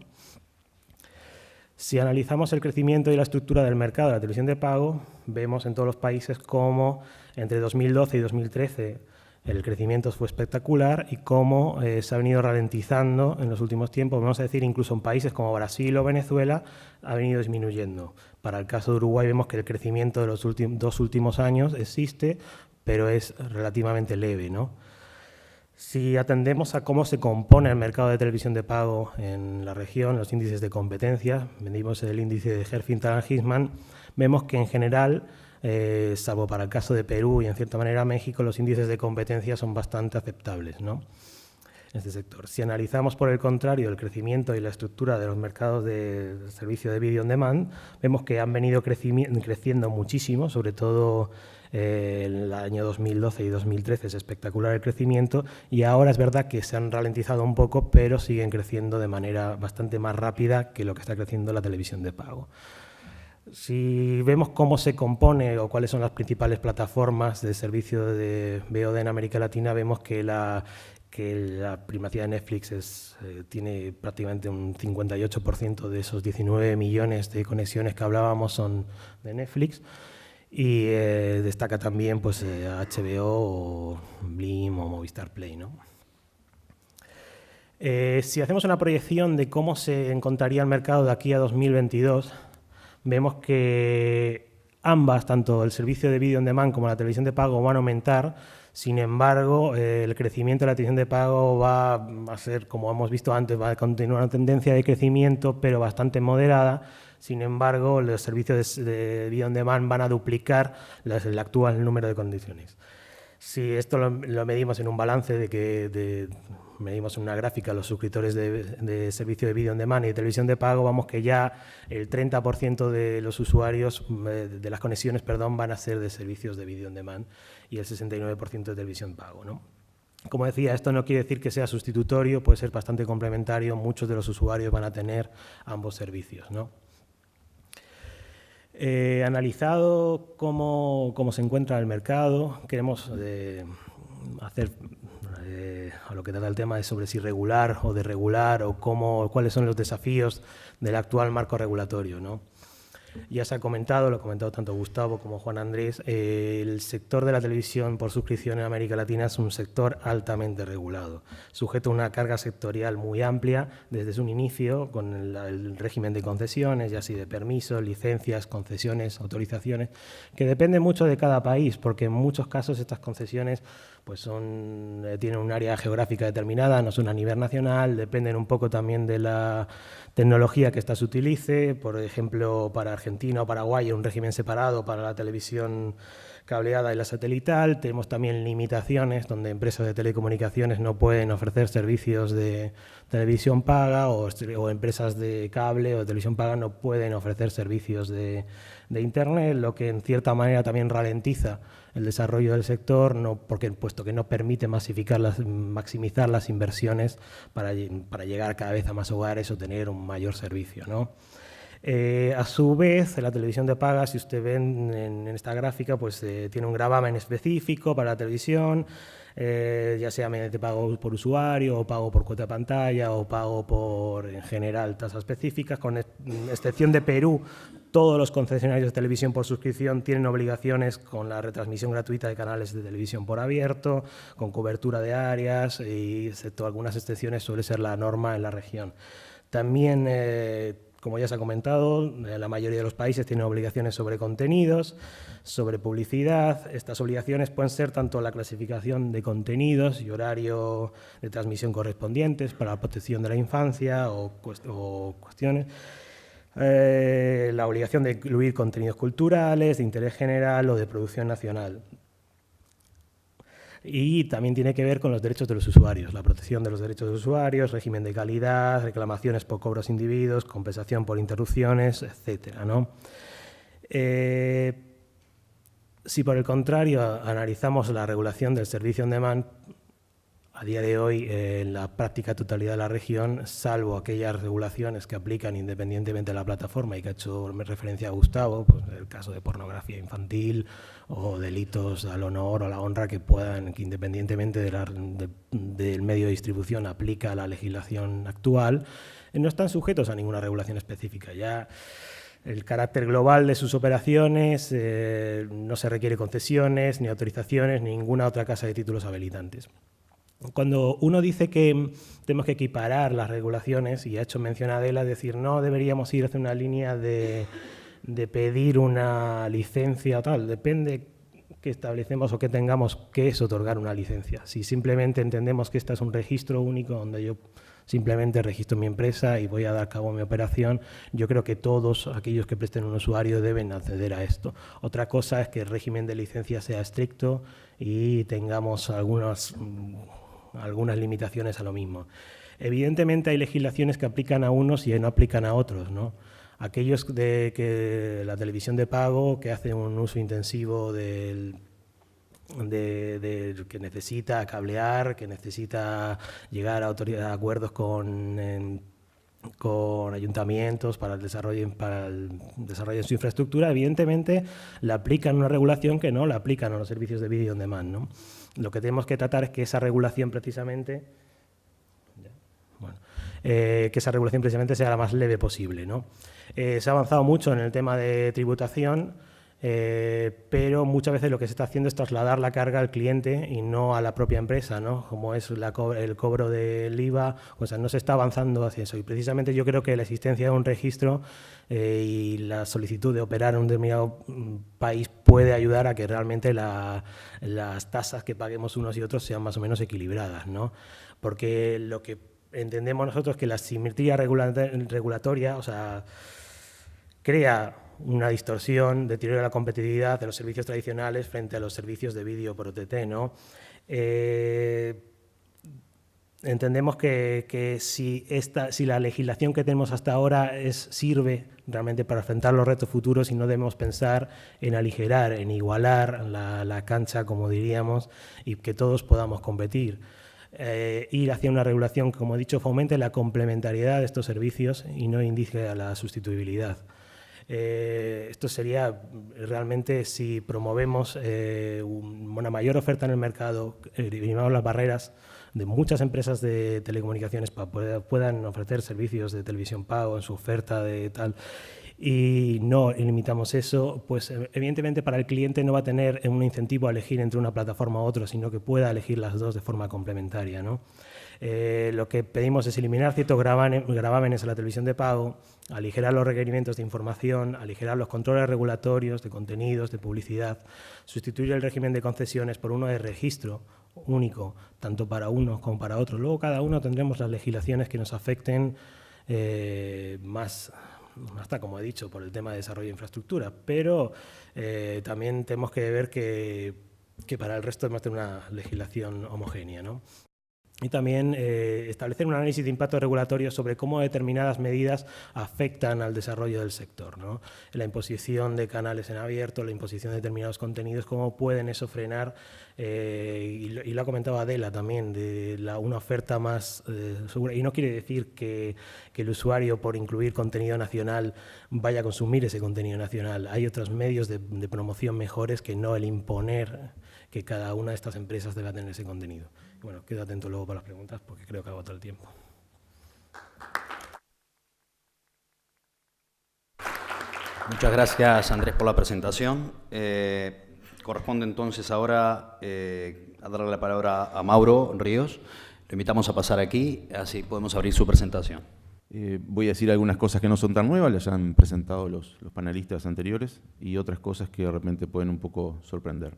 Si analizamos el crecimiento y la estructura del mercado de la televisión de pago, vemos en todos los países cómo entre 2012 y 2013 el crecimiento fue espectacular y cómo se ha venido ralentizando en los últimos tiempos. Vamos a decir, incluso en países como Brasil o Venezuela ha venido disminuyendo. Para el caso de Uruguay vemos que el crecimiento de los 2 últimos años existe, pero es relativamente leve, ¿no? Si atendemos a cómo se compone el mercado de televisión de pago en la región, los índices de competencia, medimos el índice de Herfindahl-Huisman, vemos que en general, salvo para el caso de Perú y en cierta manera México, los índices de competencia son bastante aceptables, ¿no? En este sector. Si analizamos por el contrario el crecimiento y la estructura de los mercados de servicio de video on demand, vemos que han venido creciendo muchísimo, sobre todo en el año 2012 y 2013 es espectacular el crecimiento y ahora es verdad que se han ralentizado un poco, pero siguen creciendo de manera bastante más rápida que lo que está creciendo la televisión de pago. Si vemos cómo se compone o cuáles son las principales plataformas de servicio de VOD en América Latina, vemos que la primacía de Netflix tiene prácticamente un 58% de esos 19 millones de conexiones que hablábamos son de Netflix. Y destaca también pues, HBO o Blim o Movistar Play, ¿no? Si hacemos una proyección de cómo se encontraría el mercado de aquí a 2022, vemos que ambas, tanto el servicio de video on demand como la televisión de pago, van a aumentar. Sin embargo, el crecimiento de la televisión de pago va a ser, como hemos visto antes, va a continuar una tendencia de crecimiento, pero bastante moderada. Sin embargo, los servicios de video on demand van a duplicar el actual número de condiciones. Si esto lo medimos en un balance medimos en una gráfica los suscriptores de servicio de vídeo on demand y de televisión de pago, vamos que ya el 30% de los usuarios, de las conexiones, perdón, van a ser de servicios de vídeo on demand y el 69% de televisión pago, ¿no? Como decía, esto no quiere decir que sea sustitutorio, puede ser bastante complementario, muchos de los usuarios van a tener ambos servicios, ¿no? Analizado cómo se encuentra el mercado, queremos hacer a lo que trata el tema es sobre si regular o desregular o cuáles son los desafíos del actual marco regulatorio, ¿no? Ya se ha comentado, lo ha comentado tanto Gustavo como Juan Andrés, el sector de la televisión por suscripción en América Latina es un sector altamente regulado, sujeto a una carga sectorial muy amplia desde su inicio, con el régimen de concesiones, ya sea de permisos, licencias, concesiones, autorizaciones, que depende mucho de cada país, porque en muchos casos estas concesiones pues tienen un área geográfica determinada, no son a nivel nacional, dependen un poco también de la tecnología que ésta se utilice. Por ejemplo, para Argentina o Paraguay hay un régimen separado para la televisión cableada y la satelital. Tenemos también limitaciones donde empresas de telecomunicaciones no pueden ofrecer servicios de televisión paga o empresas de cable o de televisión paga no pueden ofrecer servicios de Internet, lo que en cierta manera también ralentiza el desarrollo del sector, puesto que no permite maximizar las inversiones para llegar cada vez a más hogares o tener un mayor servicio, ¿no? A su vez, la televisión de paga, si usted ve en esta gráfica, pues tiene un gravamen específico para la televisión, ya sea mediante pago por usuario o pago por cuota de pantalla o pago por, en general, tasas específicas, con excepción de Perú. Todos los concesionarios de televisión por suscripción tienen obligaciones con la retransmisión gratuita de canales de televisión por abierto, con cobertura de áreas y, excepto algunas excepciones, suele ser la norma en la región. También, como ya se ha comentado, la mayoría de los países tienen obligaciones sobre contenidos, sobre publicidad. Estas obligaciones pueden ser tanto la clasificación de contenidos y horario de transmisión correspondientes para la protección de la infancia o cuestiones. La obligación de incluir contenidos culturales, de interés general o de producción nacional. Y también tiene que ver con los derechos de los usuarios, la protección de los derechos de los usuarios, régimen de calidad, reclamaciones por cobros individuos, compensación por interrupciones, etcétera, ¿no? Si por el contrario analizamos la regulación del servicio on demand, a día de hoy, en la práctica totalidad de la región, salvo aquellas regulaciones que aplican independientemente de la plataforma y que ha hecho referencia a Gustavo, pues el caso de pornografía infantil o delitos al honor o a la honra que independientemente del medio de distribución aplica la legislación actual, no están sujetos a ninguna regulación específica. Ya el carácter global de sus operaciones, no se requiere concesiones, ni autorizaciones, ni ninguna otra casa de títulos habilitantes. Cuando uno dice que tenemos que equiparar las regulaciones, y ha hecho mención a Adela, decir no deberíamos ir hacia una línea de pedir una licencia o tal, depende que establecemos o que tengamos qué es otorgar una licencia. Si simplemente entendemos que este es un registro único donde yo simplemente registro mi empresa y voy a dar a cabo mi operación, yo creo que todos aquellos que presten un usuario deben acceder a esto. Otra cosa es que el régimen de licencia sea estricto y tengamos algunas limitaciones a lo mismo. Evidentemente hay legislaciones que aplican a unos y no aplican a otros, ¿no? Aquellos que la televisión de pago, que hacen un uso intensivo que necesita cablear, que necesita llegar a acuerdos con ayuntamientos para el desarrollo de su infraestructura, evidentemente le aplican una regulación que no la aplican a los servicios de vídeo on demand, ¿no? Lo que tenemos que tratar es que esa regulación precisamente sea la más leve posible, ¿no? Se ha avanzado mucho en el tema de tributación, pero muchas veces lo que se está haciendo es trasladar la carga al cliente y no a la propia empresa, ¿no? Como es el cobro del IVA, o sea, no se está avanzando hacia eso. Y precisamente yo creo que la existencia de un registro y la solicitud de operar en un determinado país puede ayudar a que realmente las tasas que paguemos unos y otros sean más o menos equilibradas, ¿no? Porque lo que entendemos nosotros es que la simetría regulatoria, o sea, crea una distorsión, deterioro de la competitividad de los servicios tradicionales frente a los servicios de vídeo por OTT, ¿no? Entendemos que si la legislación que tenemos hasta ahora sirve realmente para enfrentar los retos futuros y no debemos pensar en aligerar, en igualar la cancha, como diríamos, y que todos podamos competir. Ir hacia una regulación que, como he dicho, fomente la complementariedad de estos servicios y no indique a la sustituibilidad. Esto sería realmente si promovemos una mayor oferta en el mercado, eliminamos las barreras de muchas empresas de telecomunicaciones para que puedan ofrecer servicios de televisión pago en su oferta de tal, y no limitamos eso, pues evidentemente para el cliente no va a tener un incentivo a elegir entre una plataforma u otra, sino que pueda elegir las dos de forma complementaria, ¿no? Lo que pedimos es eliminar ciertos gravámenes a la televisión de pago, aligerar los requerimientos de información, aligerar los controles regulatorios de contenidos, de publicidad, sustituir el régimen de concesiones por uno de registro único, tanto para unos como para otros. Luego cada uno tendremos las legislaciones que nos afecten más, hasta como he dicho, por el tema de desarrollo de infraestructura, pero también tenemos que ver que para el resto debemos tener una legislación homogénea, ¿no? Y también establecer un análisis de impacto regulatorio sobre cómo determinadas medidas afectan al desarrollo del sector, ¿no? La imposición de canales en abierto, la imposición de determinados contenidos, cómo pueden eso frenar, y lo ha comentado Adela también, de una oferta más segura. Y no quiere decir que el usuario, por incluir contenido nacional, vaya a consumir ese contenido nacional. Hay otros medios de promoción mejores que no el imponer que cada una de estas empresas deba tener ese contenido. Bueno, quedo atento luego para las preguntas porque creo que ha agotado el tiempo. Muchas gracias, Andrés, por la presentación. Corresponde entonces ahora a darle la palabra a Mauro Ríos. Lo invitamos a pasar aquí, así podemos abrir su presentación. Voy a decir algunas cosas que no son tan nuevas, las han presentado los panelistas anteriores, y otras cosas que de repente pueden un poco sorprender.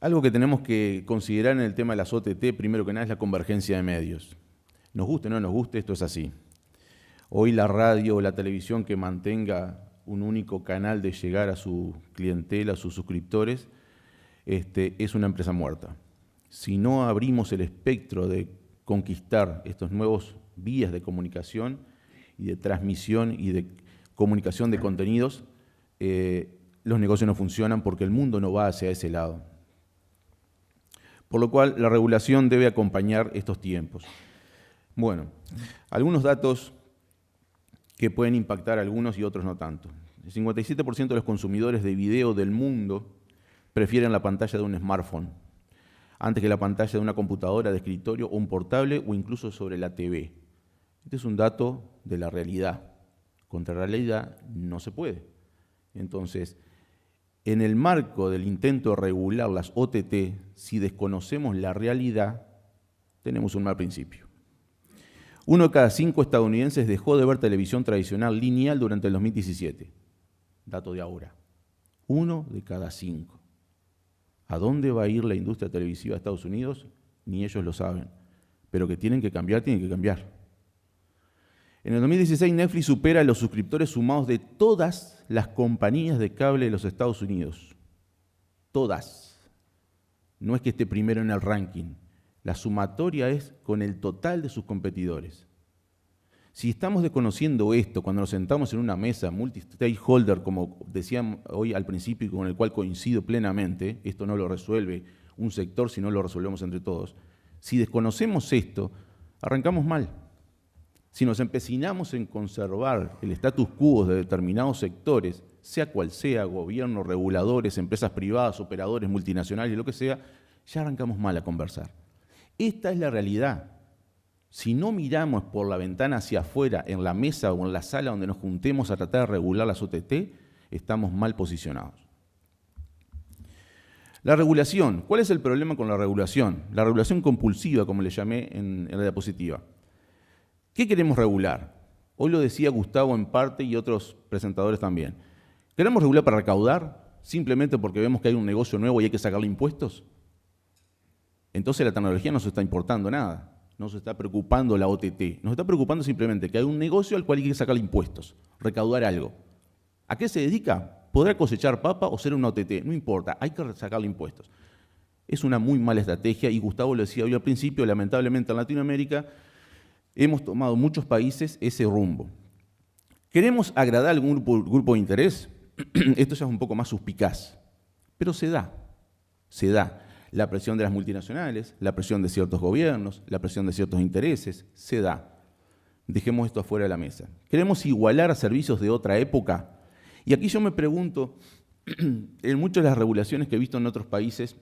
Algo que tenemos que considerar en el tema de las OTT, primero que nada, es la convergencia de medios. Nos guste o no nos guste, esto es así. Hoy la radio o la televisión que mantenga un único canal de llegar a su clientela, a sus suscriptores, es una empresa muerta. Si no abrimos el espectro de conquistar estos nuevos vías de comunicación y de transmisión y de comunicación de contenidos, los negocios no funcionan porque el mundo no va hacia ese lado. Por lo cual, la regulación debe acompañar estos tiempos. Bueno, algunos datos que pueden impactar a algunos y otros no tanto. El 57% de los consumidores de video del mundo prefieren la pantalla de un smartphone antes que la pantalla de una computadora de escritorio o un portable o incluso sobre la TV. Este es un dato de la realidad. Contra la realidad no se puede. Entonces, en el marco del intento de regular las OTT, si desconocemos la realidad, tenemos un mal principio. 1 de cada 5 estadounidenses dejó de ver televisión tradicional lineal durante el 2017. Dato de ahora. 1 de cada 5. ¿A dónde va a ir la industria televisiva de Estados Unidos? Ni ellos lo saben. Pero que tienen que cambiar, tienen que cambiar. En el 2016, Netflix supera a los suscriptores sumados de todas las compañías de cable de los Estados Unidos. Todas. No es que esté primero en el ranking. La sumatoria es con el total de sus competidores. Si estamos desconociendo esto cuando nos sentamos en una mesa multi-stakeholder, como decían hoy al principio y con el cual coincido plenamente, esto no lo resuelve un sector, sino lo resolvemos entre todos. Si desconocemos esto, arrancamos mal. Si nos empecinamos en conservar el status quo de determinados sectores, sea cual sea, gobierno, reguladores, empresas privadas, operadores multinacionales, lo que sea, ya arrancamos mal a conversar. Esta es la realidad. Si no miramos por la ventana hacia afuera, en la mesa o en la sala donde nos juntemos a tratar de regular las OTT, estamos mal posicionados. La regulación. ¿Cuál es el problema con la regulación? La regulación compulsiva, como le llamé en la diapositiva. ¿Qué queremos regular? Hoy lo decía Gustavo en parte y otros presentadores también. ¿Queremos regular para recaudar simplemente porque vemos que hay un negocio nuevo y hay que sacarle impuestos? Entonces la tecnología no se está importando nada. No se está preocupando la OTT. Nos está preocupando simplemente que hay un negocio al cual hay que sacarle impuestos, recaudar algo. ¿A qué se dedica? Podrá cosechar papa o ser una OTT, no importa, hay que sacarle impuestos. Es una muy mala estrategia y Gustavo lo decía hoy al principio, lamentablemente en Latinoamérica hemos tomado muchos países ese rumbo. ¿Queremos agradar a algún grupo de interés? Esto ya es un poco más suspicaz, pero se da. La presión de las multinacionales, la presión de ciertos gobiernos, la presión de ciertos intereses, se da. Dejemos esto afuera de la mesa. ¿Queremos igualar a servicios de otra época? Y aquí yo me pregunto, en muchas de las regulaciones que he visto en otros países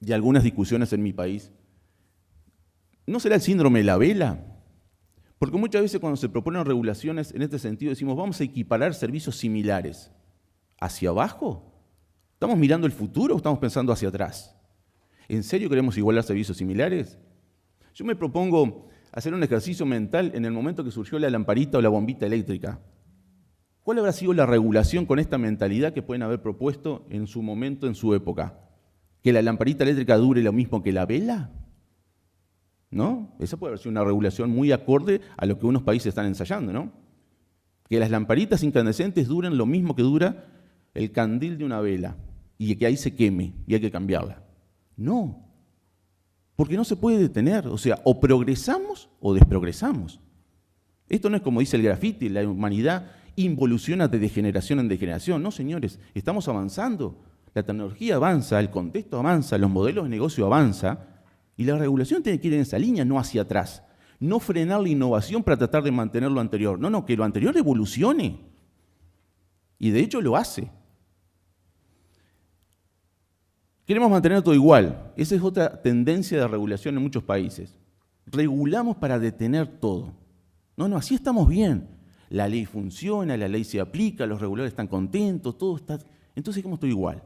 y algunas discusiones en mi país, ¿no será el síndrome de la vela? Porque muchas veces cuando se proponen regulaciones en este sentido decimos, vamos a equiparar servicios similares. ¿Hacia abajo? ¿Estamos mirando el futuro o estamos pensando hacia atrás? ¿En serio queremos igualar servicios similares? Yo me propongo hacer un ejercicio mental en el momento que surgió la lamparita o la bombita eléctrica. ¿Cuál habrá sido la regulación con esta mentalidad que pueden haber propuesto en su momento, en su época? ¿Que la lamparita eléctrica dure lo mismo que la vela? ¿No? Esa puede haber sido una regulación muy acorde a lo que unos países están ensayando, ¿no? Que las lamparitas incandescentes duren lo mismo que dura el candil de una vela y que ahí se queme y hay que cambiarla. No, porque no se puede detener, o sea, o progresamos o desprogresamos. Esto no es como dice el graffiti, la humanidad involuciona de generación en generación. No, señores, estamos avanzando, la tecnología avanza, el contexto avanza, los modelos de negocio avanzan y la regulación tiene que ir en esa línea, no hacia atrás. No frenar la innovación para tratar de mantener lo anterior. No, que lo anterior evolucione. Y de hecho lo hace. Queremos mantener todo igual. Esa es otra tendencia de regulación en muchos países. Regulamos para detener todo. No, así estamos bien. La ley funciona, la ley se aplica, los reguladores están contentos, todo está... Entonces, ¿cómo estoy igual?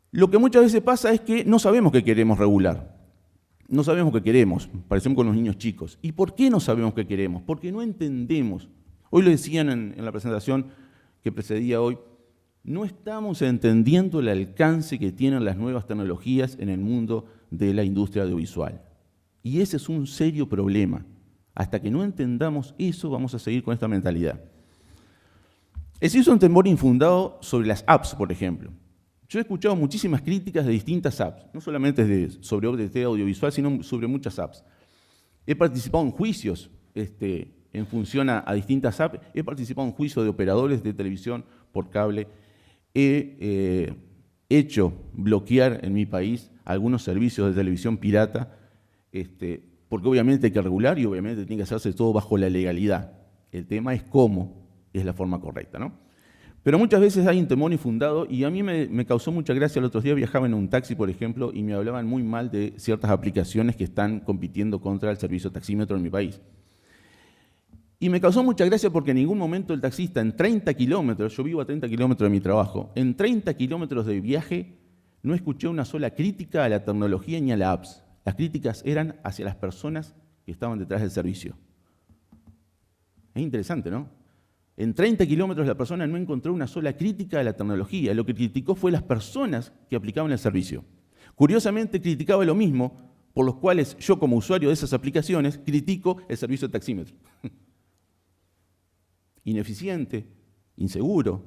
Lo que muchas veces pasa es que no sabemos qué queremos regular. No sabemos qué queremos, parecemos con los niños chicos. ¿Y por qué no sabemos qué queremos? Porque no entendemos. Hoy lo decían en la presentación que precedía hoy, no estamos entendiendo el alcance que tienen las nuevas tecnologías en el mundo de la industria audiovisual. Y ese es un serio problema. Hasta que no entendamos eso, vamos a seguir con esta mentalidad. Existe un temor infundado sobre las apps, por ejemplo. Yo he escuchado muchísimas críticas de distintas apps, no solamente sobre OTT audiovisual, sino sobre muchas apps. He participado en juicios en función a distintas apps, he participado en juicios de operadores de televisión por cable, he hecho bloquear en mi país algunos servicios de televisión pirata, porque obviamente hay que regular y obviamente tiene que hacerse todo bajo la legalidad. El tema es cómo es la forma correcta, ¿no? Pero muchas veces hay un temor infundado y a mí me causó mucha gracia. El otro día viajaba en un taxi, por ejemplo, y me hablaban muy mal de ciertas aplicaciones que están compitiendo contra el servicio taxímetro en mi país. Y me causó mucha gracia porque en ningún momento el taxista en 30 kilómetros, yo vivo a 30 kilómetros de mi trabajo, en 30 kilómetros de viaje no escuché una sola crítica a la tecnología ni a las apps. Las críticas eran hacia las personas que estaban detrás del servicio. Es interesante, ¿no? En 30 kilómetros la persona no encontró una sola crítica a la tecnología. Lo que criticó fue las personas que aplicaban el servicio. Curiosamente, criticaba lo mismo, por los cuales yo como usuario de esas aplicaciones critico el servicio de taxímetro. Ineficiente, inseguro,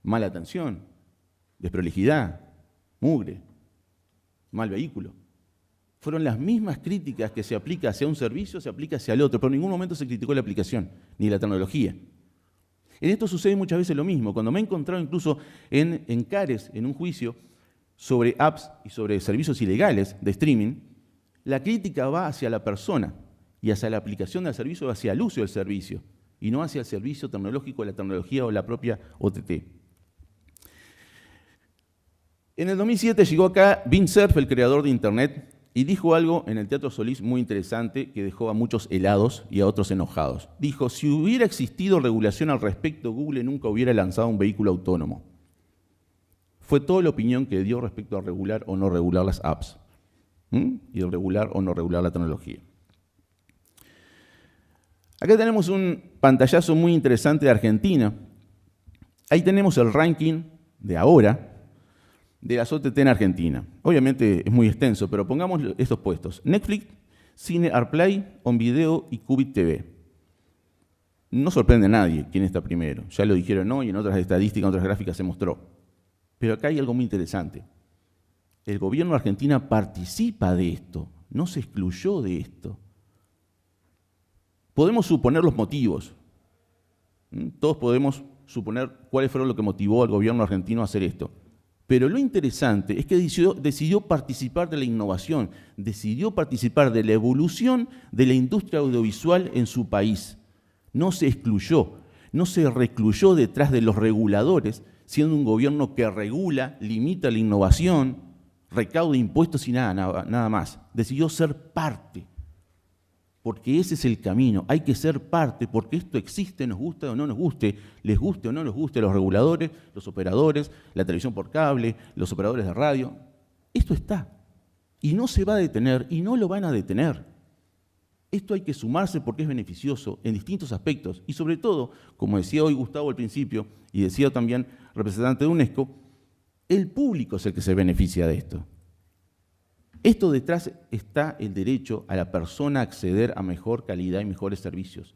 mala atención, desprolijidad, mugre, mal vehículo. Fueron las mismas críticas que se aplica hacia un servicio, se aplica hacia el otro, pero en ningún momento se criticó la aplicación, ni la tecnología. En esto sucede muchas veces lo mismo. Cuando me he encontrado incluso en CARES, en un juicio sobre apps y sobre servicios ilegales de streaming, la crítica va hacia la persona y hacia la aplicación del servicio, hacia el uso del servicio, y no hacia el servicio tecnológico, la tecnología o la propia OTT. En el 2007 llegó acá Vint Cerf, el creador de Internet, y dijo algo en el Teatro Solís muy interesante que dejó a muchos helados y a otros enojados. Dijo, si hubiera existido regulación al respecto, Google nunca hubiera lanzado un vehículo autónomo. Fue toda la opinión que dio respecto a regular o no regular las apps. Y regular o no regular la tecnología. Acá tenemos un pantallazo muy interesante de Argentina. Ahí tenemos el ranking de ahora de las OTT en Argentina. Obviamente es muy extenso, pero pongamos estos puestos. Netflix, Cine AirPlay, OnVideo y Qubit TV. no sorprende a nadie quién está primero. Ya lo dijeron hoy, en otras estadísticas, en otras gráficas se mostró. Pero acá hay algo muy interesante. El gobierno de Argentina participa de esto, no se excluyó de esto. Podemos suponer los motivos. Todos podemos suponer cuáles fueron lo que motivó al gobierno argentino a hacer esto. Pero lo interesante es que decidió participar de la innovación, decidió participar de la evolución de la industria audiovisual en su país. No se excluyó, no se recluyó detrás de los reguladores, siendo un gobierno que regula, limita la innovación, recauda impuestos y nada más. Decidió ser parte, porque ese es el camino. Hay que ser parte, porque esto existe, nos guste o no nos guste, les guste o no les guste a los reguladores, los operadores, la televisión por cable, los operadores de radio. Esto está, y no se va a detener, y no lo van a detener. Esto hay que sumarse porque es beneficioso en distintos aspectos, y sobre todo, como decía hoy Gustavo al principio, y decía también el representante de UNESCO, el público es el que se beneficia de esto. Esto detrás está el derecho a la persona a acceder a mejor calidad y mejores servicios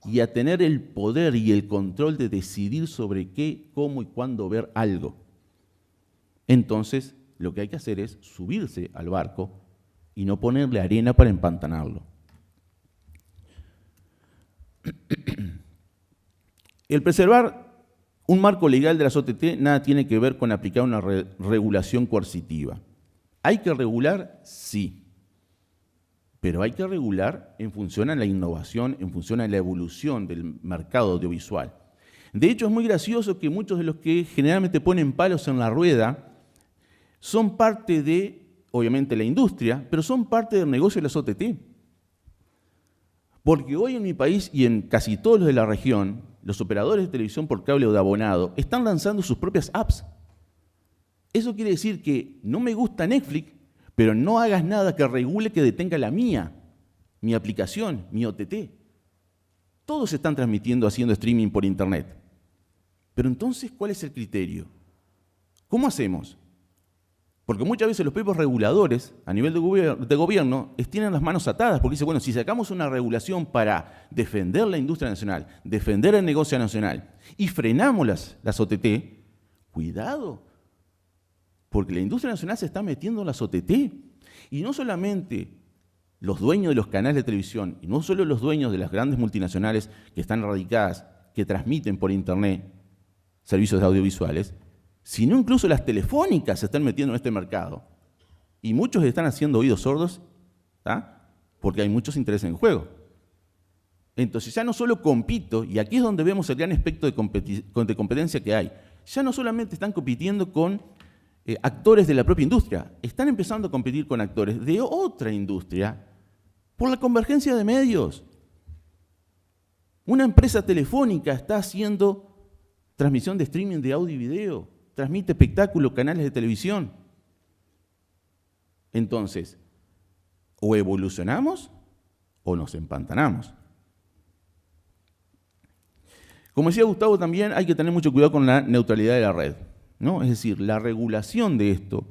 y a tener el poder y el control de decidir sobre qué, cómo y cuándo ver algo. Entonces, lo que hay que hacer es subirse al barco y no ponerle arena para empantanarlo. El preservar un marco legal de las OTT nada tiene que ver con aplicar una regulación coercitiva. ¿Hay que regular? Sí. Pero hay que regular en función a la innovación, en función a la evolución del mercado audiovisual. De hecho, es muy gracioso que muchos de los que generalmente ponen palos en la rueda son parte de, obviamente, la industria, pero son parte del negocio de las OTT. Porque hoy en mi país y en casi todos los de la región, los operadores de televisión por cable o de abonado están lanzando sus propias apps. Eso quiere decir que no me gusta Netflix, pero no hagas nada que regule que detenga la mía, mi aplicación, mi OTT. Todos se están transmitiendo haciendo streaming por internet. Pero entonces, ¿cuál es el criterio? ¿Cómo hacemos? Porque muchas veces los propios reguladores a nivel de gobierno tienen las manos atadas, porque dicen, bueno, si sacamos una regulación para defender la industria nacional, defender el negocio nacional y frenamos las OTT, cuidado, porque la industria nacional se está metiendo en las OTT. Y no solamente los dueños de los canales de televisión, y no solo los dueños de las grandes multinacionales que están radicadas, que transmiten por internet servicios audiovisuales, sino incluso las telefónicas se están metiendo en este mercado. Y muchos están haciendo oídos sordos, porque hay muchos intereses en juego. Entonces ya no solo compito, y aquí es donde vemos el gran aspecto de competencia que hay, ya no solamente están compitiendo con actores de la propia industria, están empezando a competir con actores de otra industria por la convergencia de medios. Una empresa telefónica está haciendo transmisión de streaming de audio y video, transmite espectáculos, canales de televisión. Entonces, o evolucionamos o nos empantanamos. Como decía Gustavo, también hay que tener mucho cuidado con la neutralidad de la red, ¿no? Es decir, la regulación de esto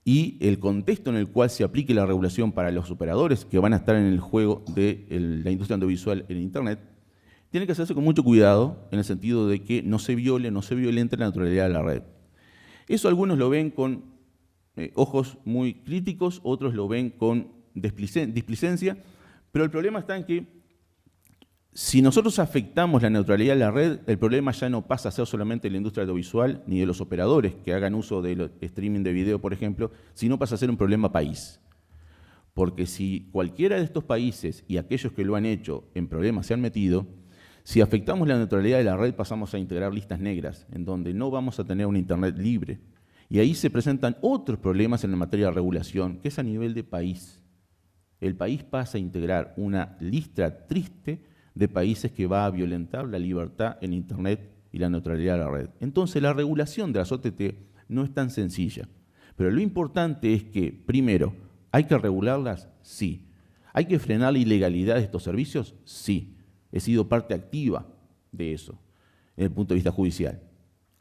y el contexto en el cual se aplique la regulación para los operadores que van a estar en el juego de la industria audiovisual en Internet, tiene que hacerse con mucho cuidado en el sentido de que no se violente la neutralidad de la red. Eso algunos lo ven con ojos muy críticos, otros lo ven con displicencia, pero el problema está en que si nosotros afectamos la neutralidad de la red, el problema ya no pasa a ser solamente de la industria audiovisual ni de los operadores que hagan uso del streaming de video, por ejemplo, sino pasa a ser un problema país. Porque si cualquiera de estos países y aquellos que lo han hecho en problemas se han metido, si afectamos la neutralidad de la red pasamos a integrar listas negras, en donde no vamos a tener un Internet libre. Y ahí se presentan otros problemas en la materia de regulación, que es a nivel de país. El país pasa a integrar una lista triste de países que va a violentar la libertad en Internet y la neutralidad de la red. Entonces la regulación de las OTT no es tan sencilla. Pero lo importante es que, primero, ¿hay que regularlas? Sí. ¿Hay que frenar la ilegalidad de estos servicios? Sí. He sido parte activa de eso, desde el punto de vista judicial.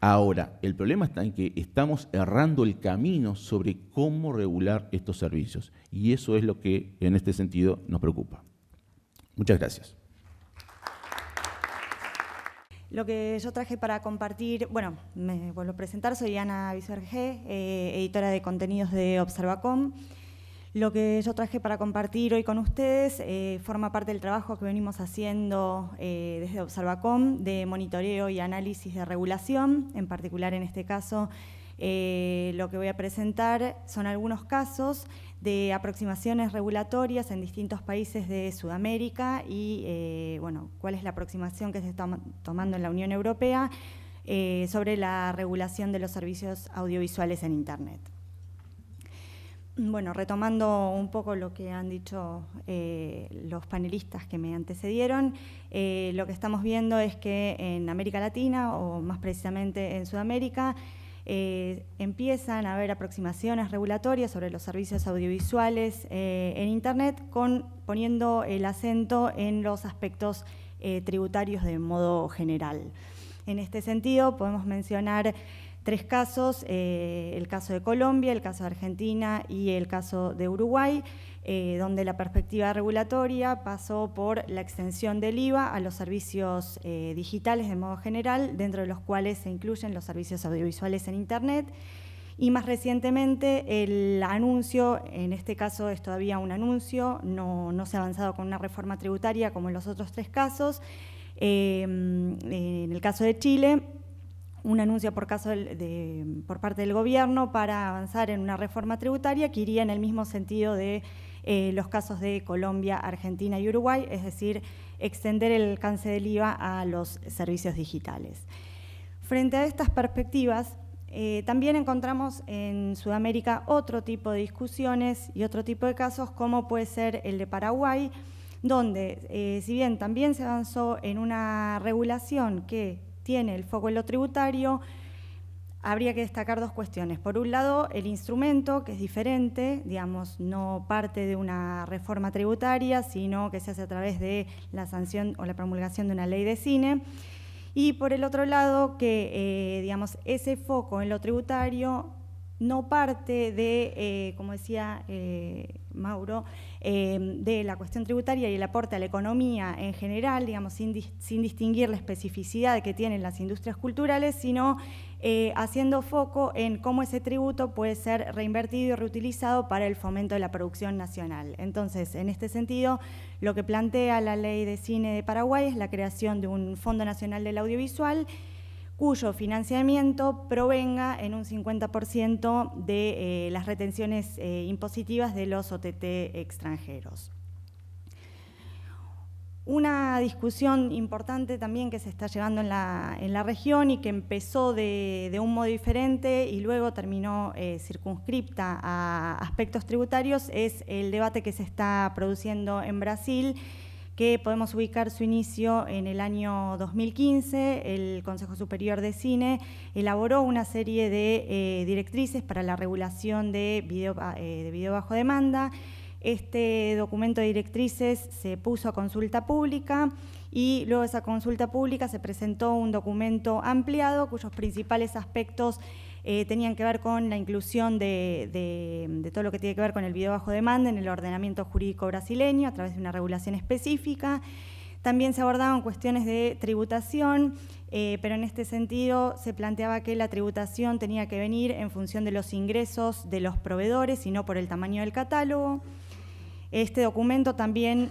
Ahora, el problema está en que estamos errando el camino sobre cómo regular estos servicios. Y eso es lo que, en este sentido, nos preocupa. Muchas gracias. Lo que yo traje para compartir, bueno, me vuelvo a presentar, soy Ana Visergé, editora de contenidos de Observacom. Lo que yo traje para compartir hoy con ustedes forma parte del trabajo que venimos haciendo desde Observacom de monitoreo y análisis de regulación. En particular, en este caso, lo que voy a presentar son algunos casos de aproximaciones regulatorias en distintos países de Sudamérica y, bueno, cuál es la aproximación que se está tomando en la Unión Europea sobre la regulación de los servicios audiovisuales en Internet. Bueno, retomando un poco lo que han dicho los panelistas que me antecedieron, lo que estamos viendo es que en América Latina, o más precisamente en Sudamérica, empiezan a haber aproximaciones regulatorias sobre los servicios audiovisuales en Internet, poniendo el acento en los aspectos tributarios de modo general. En este sentido, podemos mencionar 3 casos, el caso de Colombia, el caso de Argentina y el caso de Uruguay, donde la perspectiva regulatoria pasó por la extensión del IVA a los servicios digitales de modo general, dentro de los cuales se incluyen los servicios audiovisuales en Internet. Y más recientemente el anuncio, en este caso es todavía un anuncio, no se ha avanzado con una reforma tributaria como en los otros 3 casos. En el caso de Chile, un anuncio por parte del gobierno para avanzar en una reforma tributaria que iría en el mismo sentido de los casos de Colombia, Argentina y Uruguay, es decir, extender el alcance del IVA a los servicios digitales. Frente a estas perspectivas, también encontramos en Sudamérica otro tipo de discusiones y otro tipo de casos, como puede ser el de Paraguay, donde, si bien también se avanzó en una regulación que tiene el foco en lo tributario, habría que destacar 2 cuestiones. Por un lado, el instrumento, que es diferente, digamos, no parte de una reforma tributaria, sino que se hace a través de la sanción o la promulgación de una ley de cine. Y por el otro lado, que digamos, ese foco en lo tributario no parte de, como decía Mauro, de la cuestión tributaria y el aporte a la economía en general, digamos, sin distinguir la especificidad que tienen las industrias culturales, sino haciendo foco en cómo ese tributo puede ser reinvertido y reutilizado para el fomento de la producción nacional. Entonces, en este sentido, lo que plantea la Ley de Cine de Paraguay es la creación de un Fondo Nacional del Audiovisual, cuyo financiamiento provenga en un 50% de las retenciones impositivas de los OTT extranjeros. Una discusión importante también que se está llevando en la región y que empezó de un modo diferente y luego terminó circunscripta a aspectos tributarios es el debate que se está produciendo en Brasil, que podemos ubicar su inicio en el año 2015. El Consejo Superior de Cine elaboró una serie de directrices para la regulación de video bajo demanda. Este documento de directrices se puso a consulta pública y luego de esa consulta pública se presentó un documento ampliado cuyos principales aspectos tenían que ver con la inclusión de todo lo que tiene que ver con el video bajo demanda en el ordenamiento jurídico brasileño a través de una regulación específica. También se abordaban cuestiones de tributación, pero en este sentido se planteaba que la tributación tenía que venir en función de los ingresos de los proveedores y no por el tamaño del catálogo. Este documento también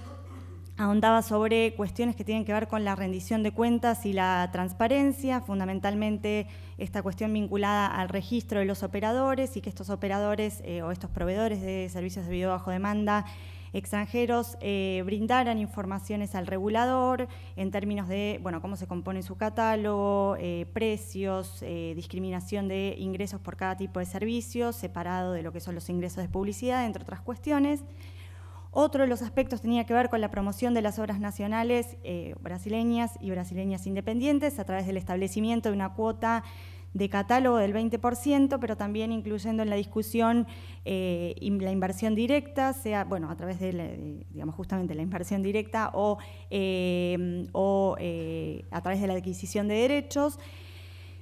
ahondaba sobre cuestiones que tienen que ver con la rendición de cuentas y la transparencia, fundamentalmente esta cuestión vinculada al registro de los operadores y que estos operadores o estos proveedores de servicios de video bajo demanda extranjeros brindaran informaciones al regulador en términos de cómo se compone su catálogo, precios, discriminación de ingresos por cada tipo de servicio, separado de lo que son los ingresos de publicidad, entre otras cuestiones. Otro de los aspectos tenía que ver con la promoción de las obras nacionales brasileñas y brasileñas independientes a través del establecimiento de una cuota de catálogo del 20%, pero también incluyendo en la discusión la inversión directa, sea a través de justamente la inversión directa o a través de la adquisición de derechos.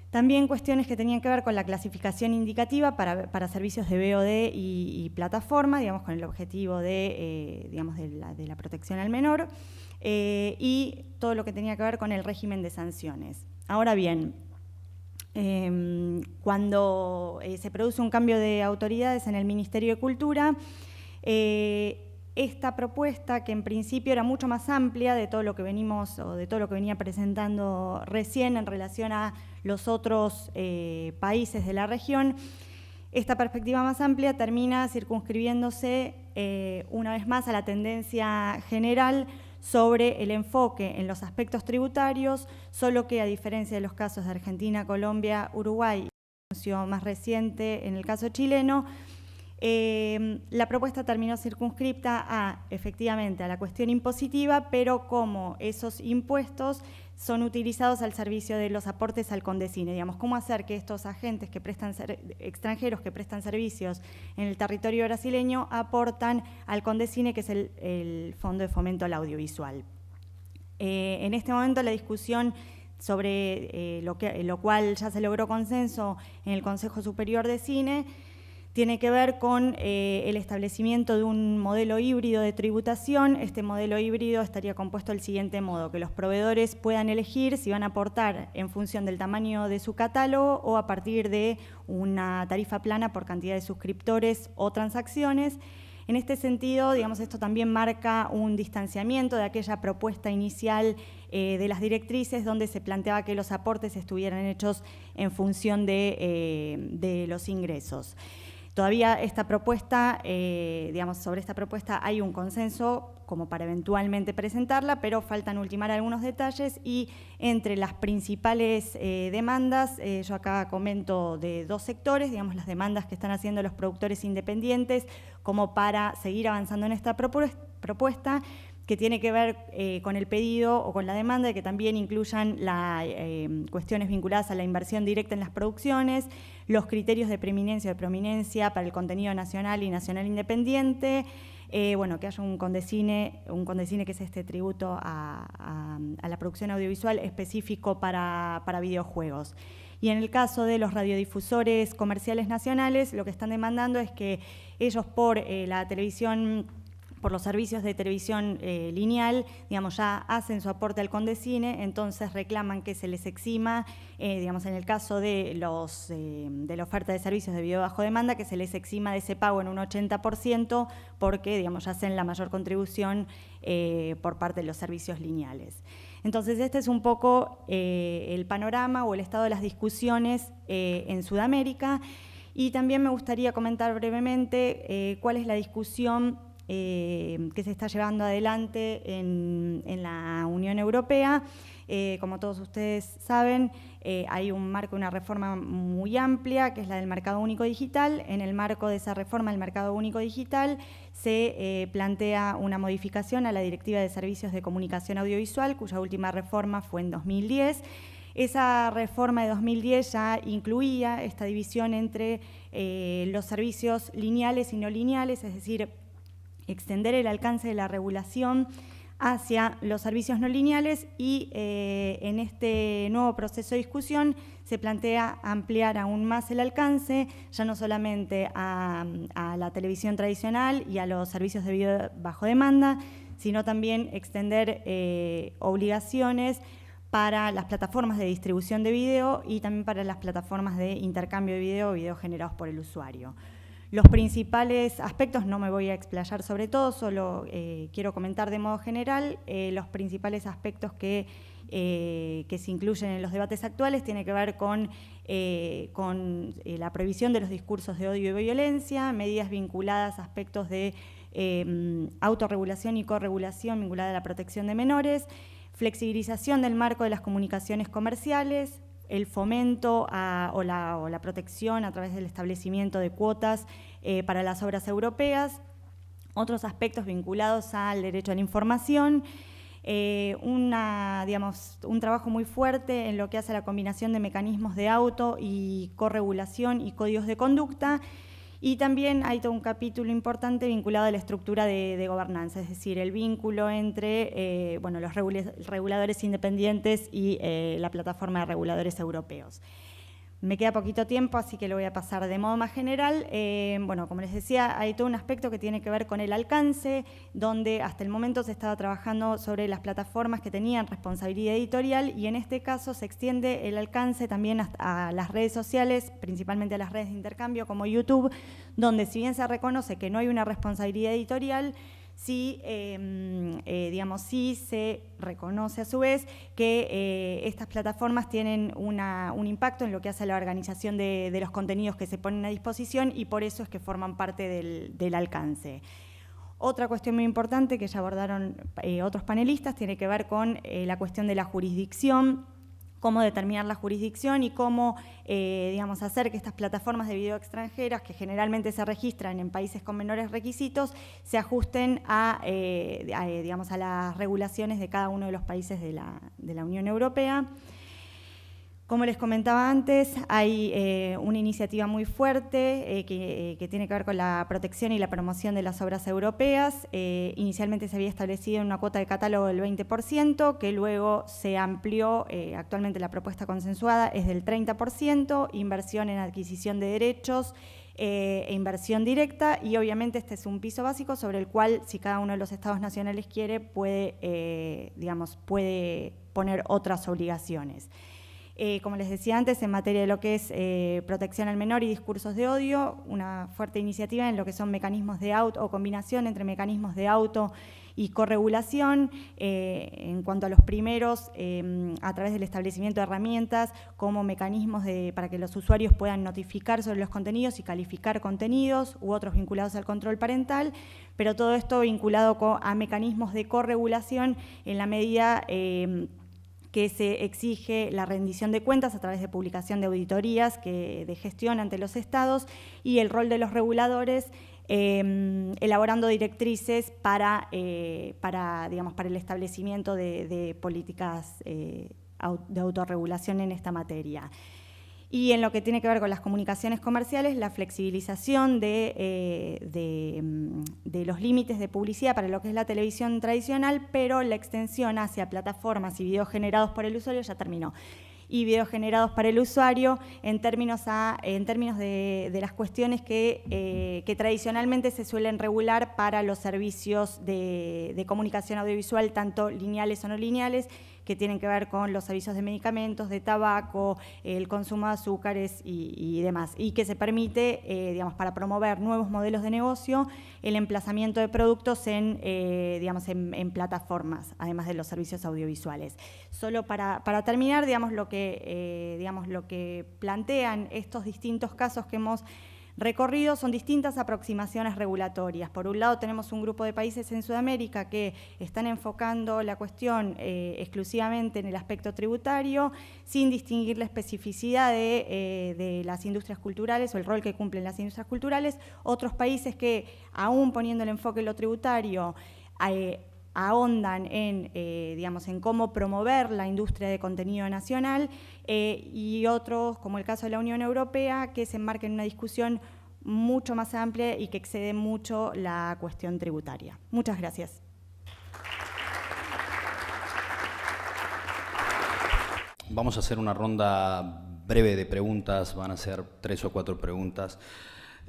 También cuestiones que tenían que ver con la clasificación indicativa para servicios de VOD y plataforma, digamos, con el objetivo de, de la protección al menor, y todo lo que tenía que ver con el régimen de sanciones. Ahora bien, cuando se produce un cambio de autoridades en el Ministerio de Cultura, esta propuesta, que en principio era mucho más amplia de todo lo que venía presentando recién en relación a los otros países de la región, esta perspectiva más amplia termina circunscribiéndose una vez más a la tendencia general sobre el enfoque en los aspectos tributarios, solo que a diferencia de los casos de Argentina, Colombia, Uruguay, y más reciente en el caso chileno, la propuesta terminó circunscripta efectivamente a la cuestión impositiva, pero como esos impuestos son utilizados al servicio de los aportes al Condecine, digamos, cómo hacer que estos agentes extranjeros que prestan servicios en el territorio brasileño aportan al Condecine, que es el Fondo de Fomento al Audiovisual. En este momento la discusión sobre lo cual ya se logró consenso en el Consejo Superior de Cine tiene que ver con el establecimiento de un modelo híbrido de tributación. Este modelo híbrido estaría compuesto del siguiente modo: que los proveedores puedan elegir si van a aportar en función del tamaño de su catálogo o a partir de una tarifa plana por cantidad de suscriptores o transacciones. En este sentido, digamos, esto también marca un distanciamiento de aquella propuesta inicial de las directrices, donde se planteaba que los aportes estuvieran hechos en función de los ingresos. Todavía esta propuesta, sobre esta propuesta hay un consenso como para eventualmente presentarla, pero faltan ultimar algunos detalles, y entre las principales demandas, yo acá comento de dos sectores, digamos, las demandas que están haciendo los productores independientes como para seguir avanzando en esta propuesta, que tiene que ver con el pedido o con la demanda de que también incluyan cuestiones vinculadas a la inversión directa en las producciones, los criterios de preeminencia o de prominencia para el contenido nacional y nacional independiente, que haya un Condecine que es este tributo a la producción audiovisual específico para videojuegos. Y en el caso de los radiodifusores comerciales nacionales, lo que están demandando es que ellos por los servicios de televisión lineal, digamos, ya hacen su aporte al Condecine, entonces reclaman que se les exima, digamos, en el caso de la oferta de servicios de video bajo demanda, que se les exima de ese pago en un 80%, porque, digamos, ya hacen la mayor contribución por parte de los servicios lineales. Entonces, este es un poco el panorama o el estado de las discusiones en Sudamérica, y también me gustaría comentar brevemente cuál es la discusión que se está llevando adelante en la Unión Europea. Como todos ustedes saben, hay una reforma muy amplia, que es la del mercado único digital. En el marco de esa reforma del mercado único digital se plantea una modificación a la Directiva de Servicios de Comunicación Audiovisual, cuya última reforma fue en 2010. Esa reforma de 2010 ya incluía esta división entre los servicios lineales y no lineales, es decir, extender el alcance de la regulación hacia los servicios no lineales, y en este nuevo proceso de discusión se plantea ampliar aún más el alcance, ya no solamente a la televisión tradicional y a los servicios de video bajo demanda, sino también extender obligaciones para las plataformas de distribución de video y también para las plataformas de intercambio de video o videos generados por el usuario. Los principales aspectos, no me voy a explayar sobre todo, solo quiero comentar de modo general los principales aspectos que se incluyen en los debates actuales. Tiene que ver con la prohibición de los discursos de odio y violencia, medidas vinculadas a aspectos de autorregulación y corregulación vinculada a la protección de menores, flexibilización del marco de las comunicaciones comerciales, el fomento o la protección a través del establecimiento de cuotas para las obras europeas, otros aspectos vinculados al derecho a la información, un trabajo muy fuerte en lo que hace a la combinación de mecanismos de auto y corregulación y códigos de conducta. Y también hay todo un capítulo importante vinculado a la estructura de gobernanza, es decir, el vínculo entre los reguladores independientes y la plataforma de reguladores europeos. Me queda poquito tiempo, así que lo voy a pasar de modo más general. Bueno, como les decía, hay todo un aspecto que tiene que ver con el alcance, donde hasta el momento se estaba trabajando sobre las plataformas que tenían responsabilidad editorial, y en este caso se extiende el alcance también a las redes sociales, principalmente a las redes de intercambio como YouTube, donde si bien se reconoce que no hay una responsabilidad editorial, sí, sí se reconoce a su vez que estas plataformas tienen un impacto en lo que hace a la organización de los contenidos que se ponen a disposición, y por eso es que forman parte del alcance. Otra cuestión muy importante que ya abordaron otros panelistas tiene que ver con la cuestión de la jurisdicción, cómo determinar la jurisdicción y cómo hacer que estas plataformas de video extranjeras, que generalmente se registran en países con menores requisitos, se ajusten a las regulaciones de cada uno de los países de la Unión Europea. Como les comentaba antes, hay una iniciativa muy fuerte que tiene que ver con la protección y la promoción de las obras europeas. Inicialmente se había establecido una cuota de catálogo del 20%, que luego se amplió. Actualmente la propuesta consensuada es del 30%, inversión en adquisición de derechos e inversión directa, y obviamente este es un piso básico sobre el cual, si cada uno de los estados nacionales quiere, puede poner otras obligaciones. Como les decía antes, en materia de lo que es protección al menor y discursos de odio, una fuerte iniciativa en lo que son mecanismos de auto o combinación entre mecanismos de auto y corregulación. En cuanto a los primeros, a través del establecimiento de herramientas como mecanismos para que los usuarios puedan notificar sobre los contenidos y calificar contenidos, u otros vinculados al control parental, pero todo esto vinculado a mecanismos de corregulación en la medida que se exige la rendición de cuentas a través de publicación de auditorías de gestión ante los estados, y el rol de los reguladores elaborando directrices para el establecimiento de políticas de autorregulación en esta materia. Y en lo que tiene que ver con las comunicaciones comerciales, la flexibilización de los límites de publicidad para lo que es la televisión tradicional, pero la extensión hacia plataformas y videos generados por el usuario ya terminó. Y videos generados para el usuario en términos de las cuestiones que tradicionalmente se suelen regular para los servicios de comunicación audiovisual, tanto lineales o no lineales, que tienen que ver con los avisos de medicamentos, de tabaco, el consumo de azúcares y demás, y que se permite, para promover nuevos modelos de negocio, el emplazamiento de productos en plataformas, además de los servicios audiovisuales. Solo para terminar, lo que plantean estos distintos casos que hemos recorrido son distintas aproximaciones regulatorias. Por un lado, tenemos un grupo de países en Sudamérica que están enfocando la cuestión exclusivamente en el aspecto tributario, sin distinguir la especificidad de las industrias culturales o el rol que cumplen las industrias culturales. Otros países que, aún poniendo el enfoque en lo tributario, ahondan en cómo promover la industria de contenido nacional, y otros, como el caso de la Unión Europea, que se enmarca en una discusión mucho más amplia y que excede mucho la cuestión tributaria. Muchas gracias. Vamos a hacer una ronda breve de preguntas, van a ser 3 o 4 preguntas.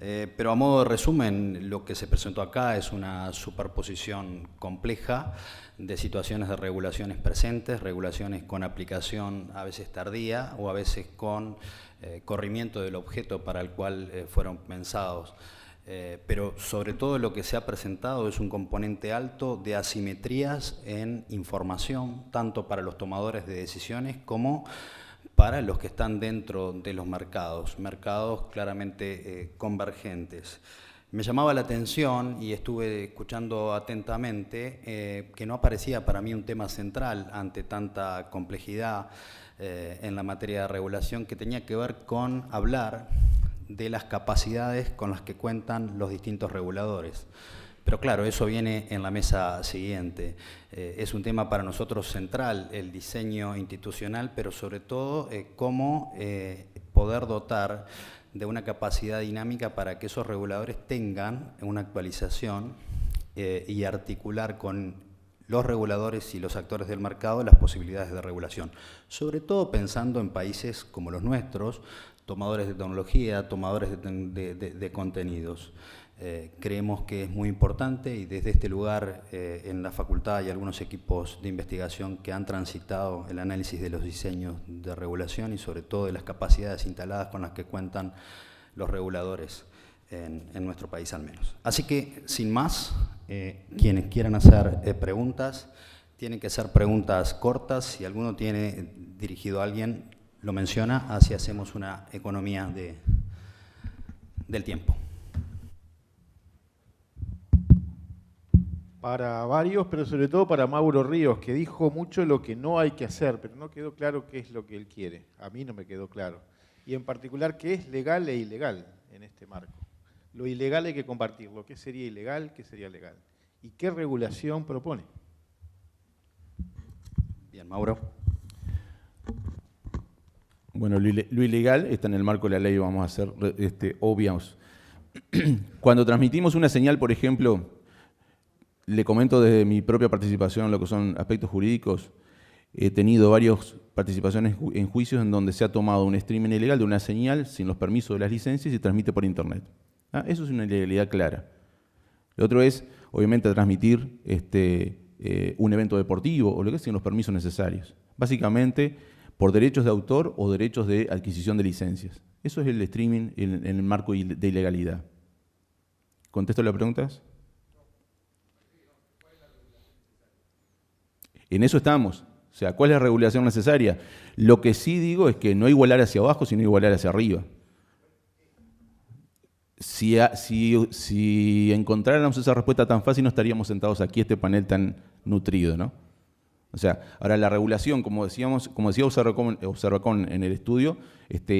Pero a modo de resumen, lo que se presentó acá es una superposición compleja de situaciones de regulaciones presentes, regulaciones con aplicación a veces tardía o a veces con corrimiento del objeto para el cual fueron pensados. Pero sobre todo lo que se ha presentado es un componente alto de asimetrías en información, tanto para los tomadores de decisiones como para los que están dentro de los mercados claramente convergentes. Me llamaba la atención, y estuve escuchando atentamente, que no aparecía para mí un tema central ante tanta complejidad en la materia de regulación, que tenía que ver con hablar de las capacidades con las que cuentan los distintos reguladores. Pero claro, eso viene en la mesa siguiente. Es un tema para nosotros central, el diseño institucional, pero sobre todo cómo poder dotar de una capacidad dinámica para que esos reguladores tengan una actualización y articular con los reguladores y los actores del mercado las posibilidades de regulación, sobre todo pensando en países como los nuestros, tomadores de tecnología, tomadores de contenidos. Creemos que es muy importante y desde este lugar en la facultad hay algunos equipos de investigación que han transitado el análisis de los diseños de regulación y sobre todo de las capacidades instaladas con las que cuentan los reguladores en nuestro país al menos. Así que, sin más, quienes quieran hacer preguntas, tienen que ser preguntas cortas. Si alguno tiene dirigido a alguien, lo menciona, así hacemos una economía del tiempo. Para varios, pero sobre todo para Mauro Ríos, que dijo mucho lo que no hay que hacer, pero no quedó claro qué es lo que él quiere. A mí no me quedó claro. Y en particular, qué es legal e ilegal en este marco. Lo ilegal hay que compartirlo. ¿Qué sería ilegal? ¿Qué sería legal? ¿Y qué regulación propone? Bien, Mauro. Bueno, lo ilegal está en el marco de la ley, vamos a ser obvios. Cuando transmitimos una señal, por ejemplo, le comento desde mi propia participación en lo que son aspectos jurídicos, he tenido varias participaciones en juicios en donde se ha tomado un streaming ilegal de una señal sin los permisos de las licencias y se transmite por internet. Eso es una ilegalidad clara. Lo otro es, obviamente, transmitir un evento deportivo o lo que sea sin los permisos necesarios. Básicamente, por derechos de autor o derechos de adquisición de licencias. Eso es el streaming en el marco de ilegalidad. ¿Contesto las preguntas? En eso estamos. O sea, ¿cuál es la regulación necesaria? Lo que sí digo es que no igualar hacia abajo, sino igualar hacia arriba. Si encontráramos esa respuesta tan fácil, no estaríamos sentados aquí, este panel tan nutrido, ¿no? O sea, ahora la regulación, como decía Observacón en el estudio,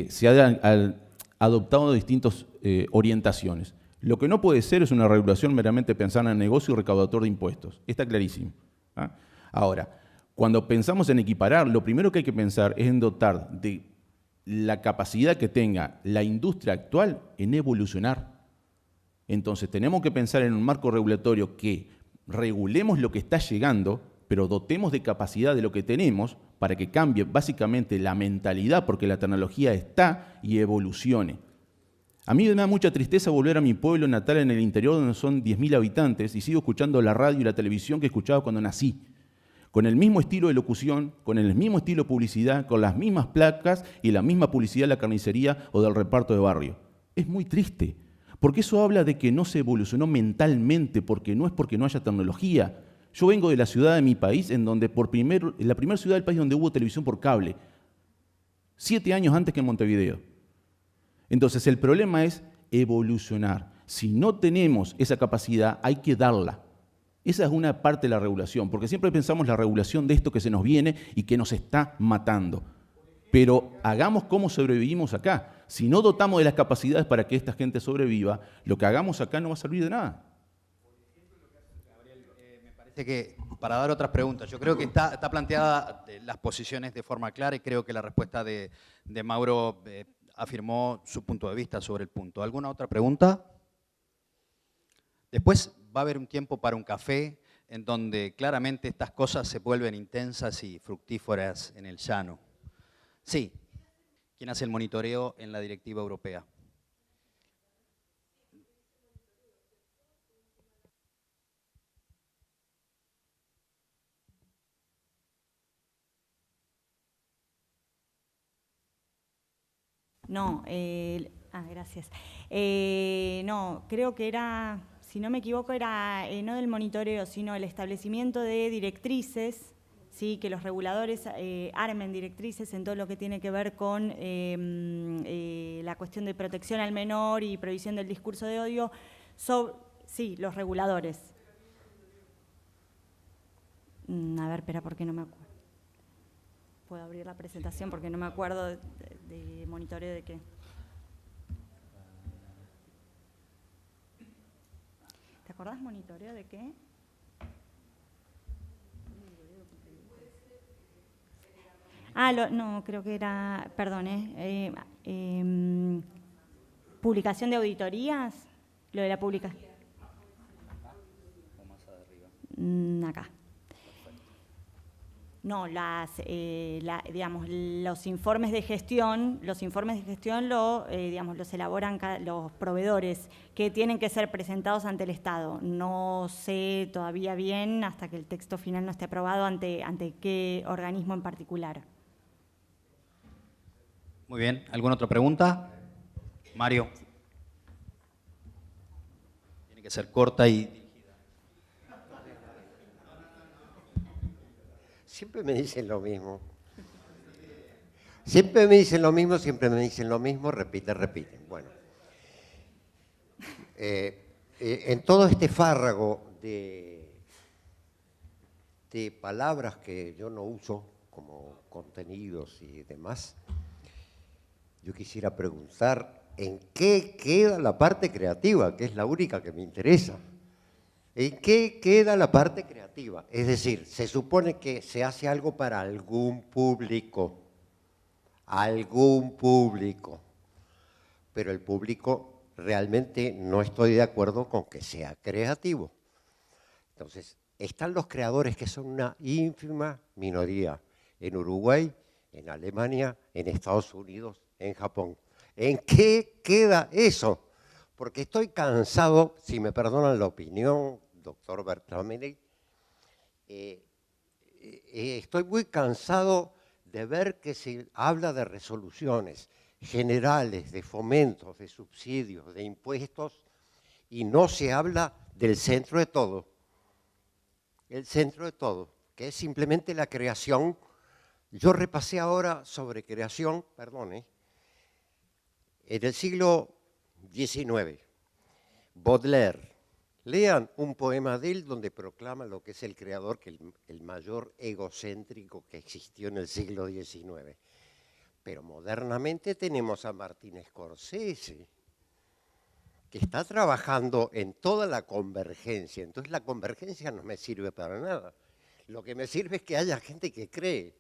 se ha adoptado distintas orientaciones. Lo que no puede ser es una regulación meramente pensada en el negocio y recaudador de impuestos. Está clarísimo. Ahora, cuando pensamos en equiparar, lo primero que hay que pensar es en dotar de la capacidad que tenga la industria actual en evolucionar. Entonces, tenemos que pensar en un marco regulatorio que regulemos lo que está llegando, pero dotemos de capacidad de lo que tenemos para que cambie básicamente la mentalidad, porque la tecnología está y evolucione. A mí me da mucha tristeza volver a mi pueblo natal en el interior, donde son 10.000 habitantes, y sigo escuchando la radio y la televisión que escuchaba cuando nací, con el mismo estilo de locución, con el mismo estilo de publicidad, con las mismas placas y la misma publicidad de la carnicería o del reparto de barrio. Es muy triste, porque eso habla de que no se evolucionó mentalmente, porque no es porque no haya tecnología. Yo vengo de la ciudad de mi país, en donde la primera ciudad del país donde hubo televisión por cable, 7 años antes que en Montevideo. Entonces el problema es evolucionar. Si no tenemos esa capacidad, hay que darla. Esa es una parte de la regulación, porque siempre pensamos la regulación de esto que se nos viene y que nos está matando. Pero hagamos cómo sobrevivimos acá. Si no dotamos de las capacidades para que esta gente sobreviva, lo que hagamos acá no va a servir de nada. Me parece que, para dar otras preguntas, yo creo que está planteada las posiciones de forma clara y creo que la respuesta de Mauro afirmó su punto de vista sobre el punto. ¿Alguna otra pregunta? Después va a haber un tiempo para un café en donde claramente estas cosas se vuelven intensas y fructíferas en el llano. Sí. ¿Quién hace el monitoreo en la directiva europea? No, gracias. No, creo que era, si no me equivoco, era no del monitoreo, sino el establecimiento de directrices, ¿sí? Que los reguladores armen directrices en todo lo que tiene que ver con la cuestión de protección al menor y prohibición del discurso de odio. Sí, los reguladores. A ver, espera, porque no me acuerdo. Puedo abrir la presentación porque no me acuerdo de monitoreo de qué. ¿Te acordás monitoreo de qué? No, creo que era, perdón, publicación de auditorías, lo de la publicación. Acá. No, digamos, los informes de gestión los elaboran los proveedores, que tienen que ser presentados ante el Estado. No sé todavía bien, hasta que el texto final no esté aprobado, ante qué organismo en particular. Muy bien. ¿Alguna otra pregunta? Mario. Tiene que ser corta y... Siempre me dicen lo mismo. Siempre me dicen lo mismo, siempre me dicen lo mismo, repiten. Bueno, en todo este fárrago de palabras que yo no uso, como contenidos y demás, yo quisiera preguntar en qué queda la parte creativa, que es la única que me interesa. ¿En qué queda la parte creativa? Es decir, se supone que se hace algo para algún público, pero el público realmente no estoy de acuerdo con que sea creativo. Entonces, están los creadores que son una ínfima minoría en Uruguay, en Alemania, en Estados Unidos, en Japón. ¿En qué queda eso? Porque estoy cansado, si me perdonan la opinión, doctor Bertramini, estoy muy cansado de ver que se habla de resoluciones generales, de fomentos, de subsidios, de impuestos, y no se habla del centro de todo. El centro de todo, que es simplemente la creación. Yo repasé ahora sobre creación, en el siglo XIX, Baudelaire. Lean un poema de él donde proclama lo que es el creador, que el mayor egocéntrico que existió en el siglo XIX. Pero modernamente tenemos a Martin Scorsese, que está trabajando en toda la convergencia. Entonces la convergencia no me sirve para nada. Lo que me sirve es que haya gente que cree.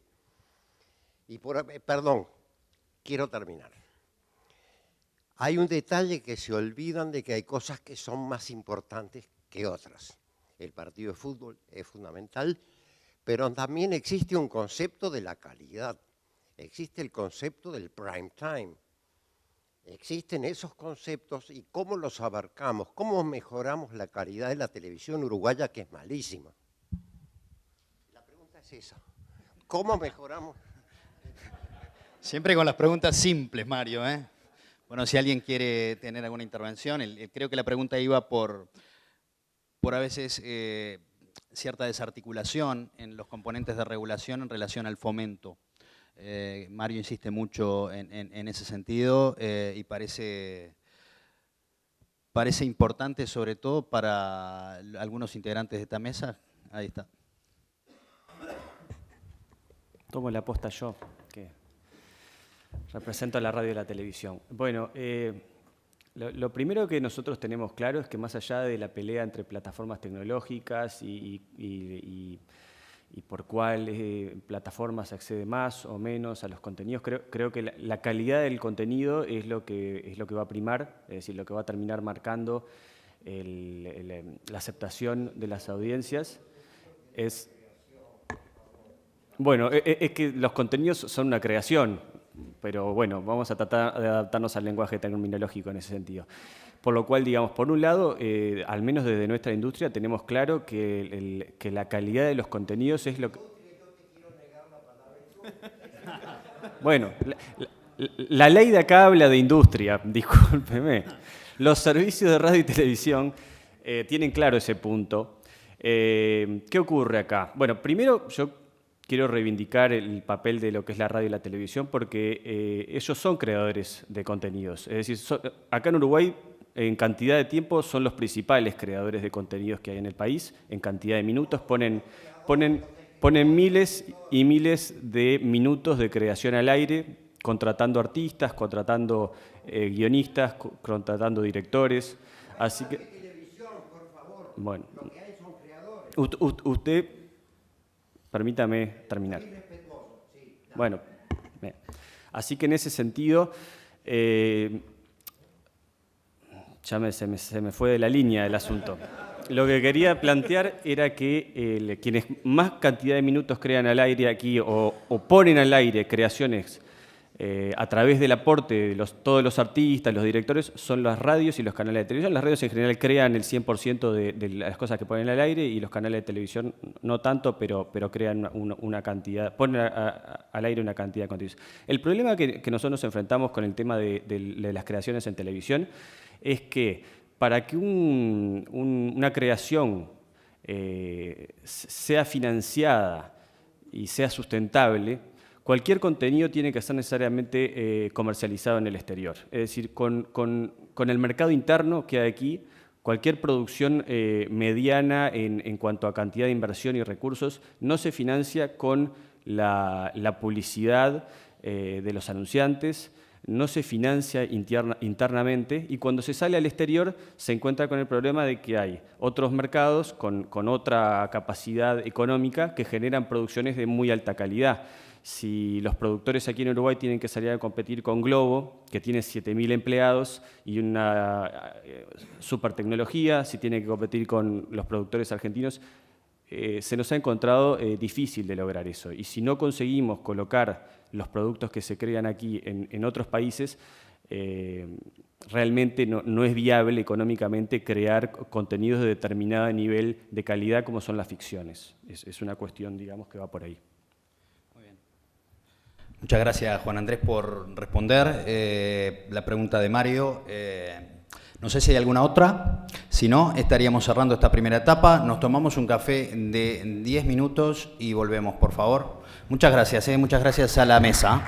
Y quiero terminar. Hay un detalle que se olvidan de que hay cosas que son más importantes que otras. El partido de fútbol es fundamental, pero también existe un concepto de la calidad. Existe el concepto del prime time. Existen esos conceptos y cómo los abarcamos, cómo mejoramos la calidad de la televisión uruguaya, que es malísima. La pregunta es esa. ¿Cómo mejoramos? Siempre con las preguntas simples, Mario, ¿eh? Bueno, si alguien quiere tener alguna intervención, creo que la pregunta iba por a veces cierta desarticulación en los componentes de regulación en relación al fomento. Mario insiste mucho en ese sentido y parece importante, sobre todo para algunos integrantes de esta mesa. Ahí está. Tomo la posta yo, que represento a la radio y la televisión. Bueno, lo primero que nosotros tenemos claro es que más allá de la pelea entre plataformas tecnológicas y por cuál plataforma se accede más o menos a los contenidos, creo que la calidad del contenido es lo que va a primar, es decir, lo que va a terminar marcando la aceptación de las audiencias. Bueno, es que los contenidos son una creación, pero bueno, vamos a tratar de adaptarnos al lenguaje terminológico en ese sentido. Por lo cual, digamos, por un lado, al menos desde nuestra industria, tenemos claro que la calidad de los contenidos es lo que... Bueno, la ley de acá habla de industria, discúlpeme. Los servicios de radio y televisión tienen claro ese punto. ¿Qué ocurre acá? Bueno, primero yo quiero reivindicar el papel de lo que es la radio y la televisión, porque ellos son creadores de contenidos. Es decir, acá en Uruguay, en cantidad de tiempo, son los principales creadores de contenidos que hay en el país. En cantidad de minutos ponen miles y miles de minutos de creación al aire, contratando artistas, contratando guionistas, contratando directores. Así que, bueno, usted, permítame terminar. Bueno, así que en ese sentido, se me fue de la línea el asunto. Lo que quería plantear era que quienes más cantidad de minutos crean al aire aquí o ponen al aire creaciones a través del aporte de todos los artistas, los directores, son las radios y los canales de televisión. Las radios en general crean el 100% de las cosas que ponen al aire y los canales de televisión no tanto, pero crean una cantidad, ponen al aire una cantidad de contenidos. El problema que nosotros nos enfrentamos con el tema de las creaciones en televisión es que para que una creación sea financiada y sea sustentable, cualquier contenido tiene que ser necesariamente comercializado en el exterior. Es decir, con el mercado interno que hay aquí, cualquier producción mediana en cuanto a cantidad de inversión y recursos no se financia con la publicidad de los anunciantes, no se financia internamente y cuando se sale al exterior se encuentra con el problema de que hay otros mercados con otra capacidad económica que generan producciones de muy alta calidad. Si los productores aquí en Uruguay tienen que salir a competir con Globo, que tiene 7.000 empleados y una super tecnología, si tienen que competir con los productores argentinos, se nos ha encontrado difícil de lograr eso. Y si no conseguimos colocar los productos que se crean aquí en otros países, realmente no es viable económicamente crear contenidos de determinado nivel de calidad como son las ficciones. Es una cuestión, digamos, que va por ahí. Muchas gracias, Juan Andrés, por responder la pregunta de Mario. No sé si hay alguna otra. Si no, estaríamos cerrando esta primera etapa. Nos tomamos un café de 10 minutos y volvemos, por favor. Muchas gracias a la mesa.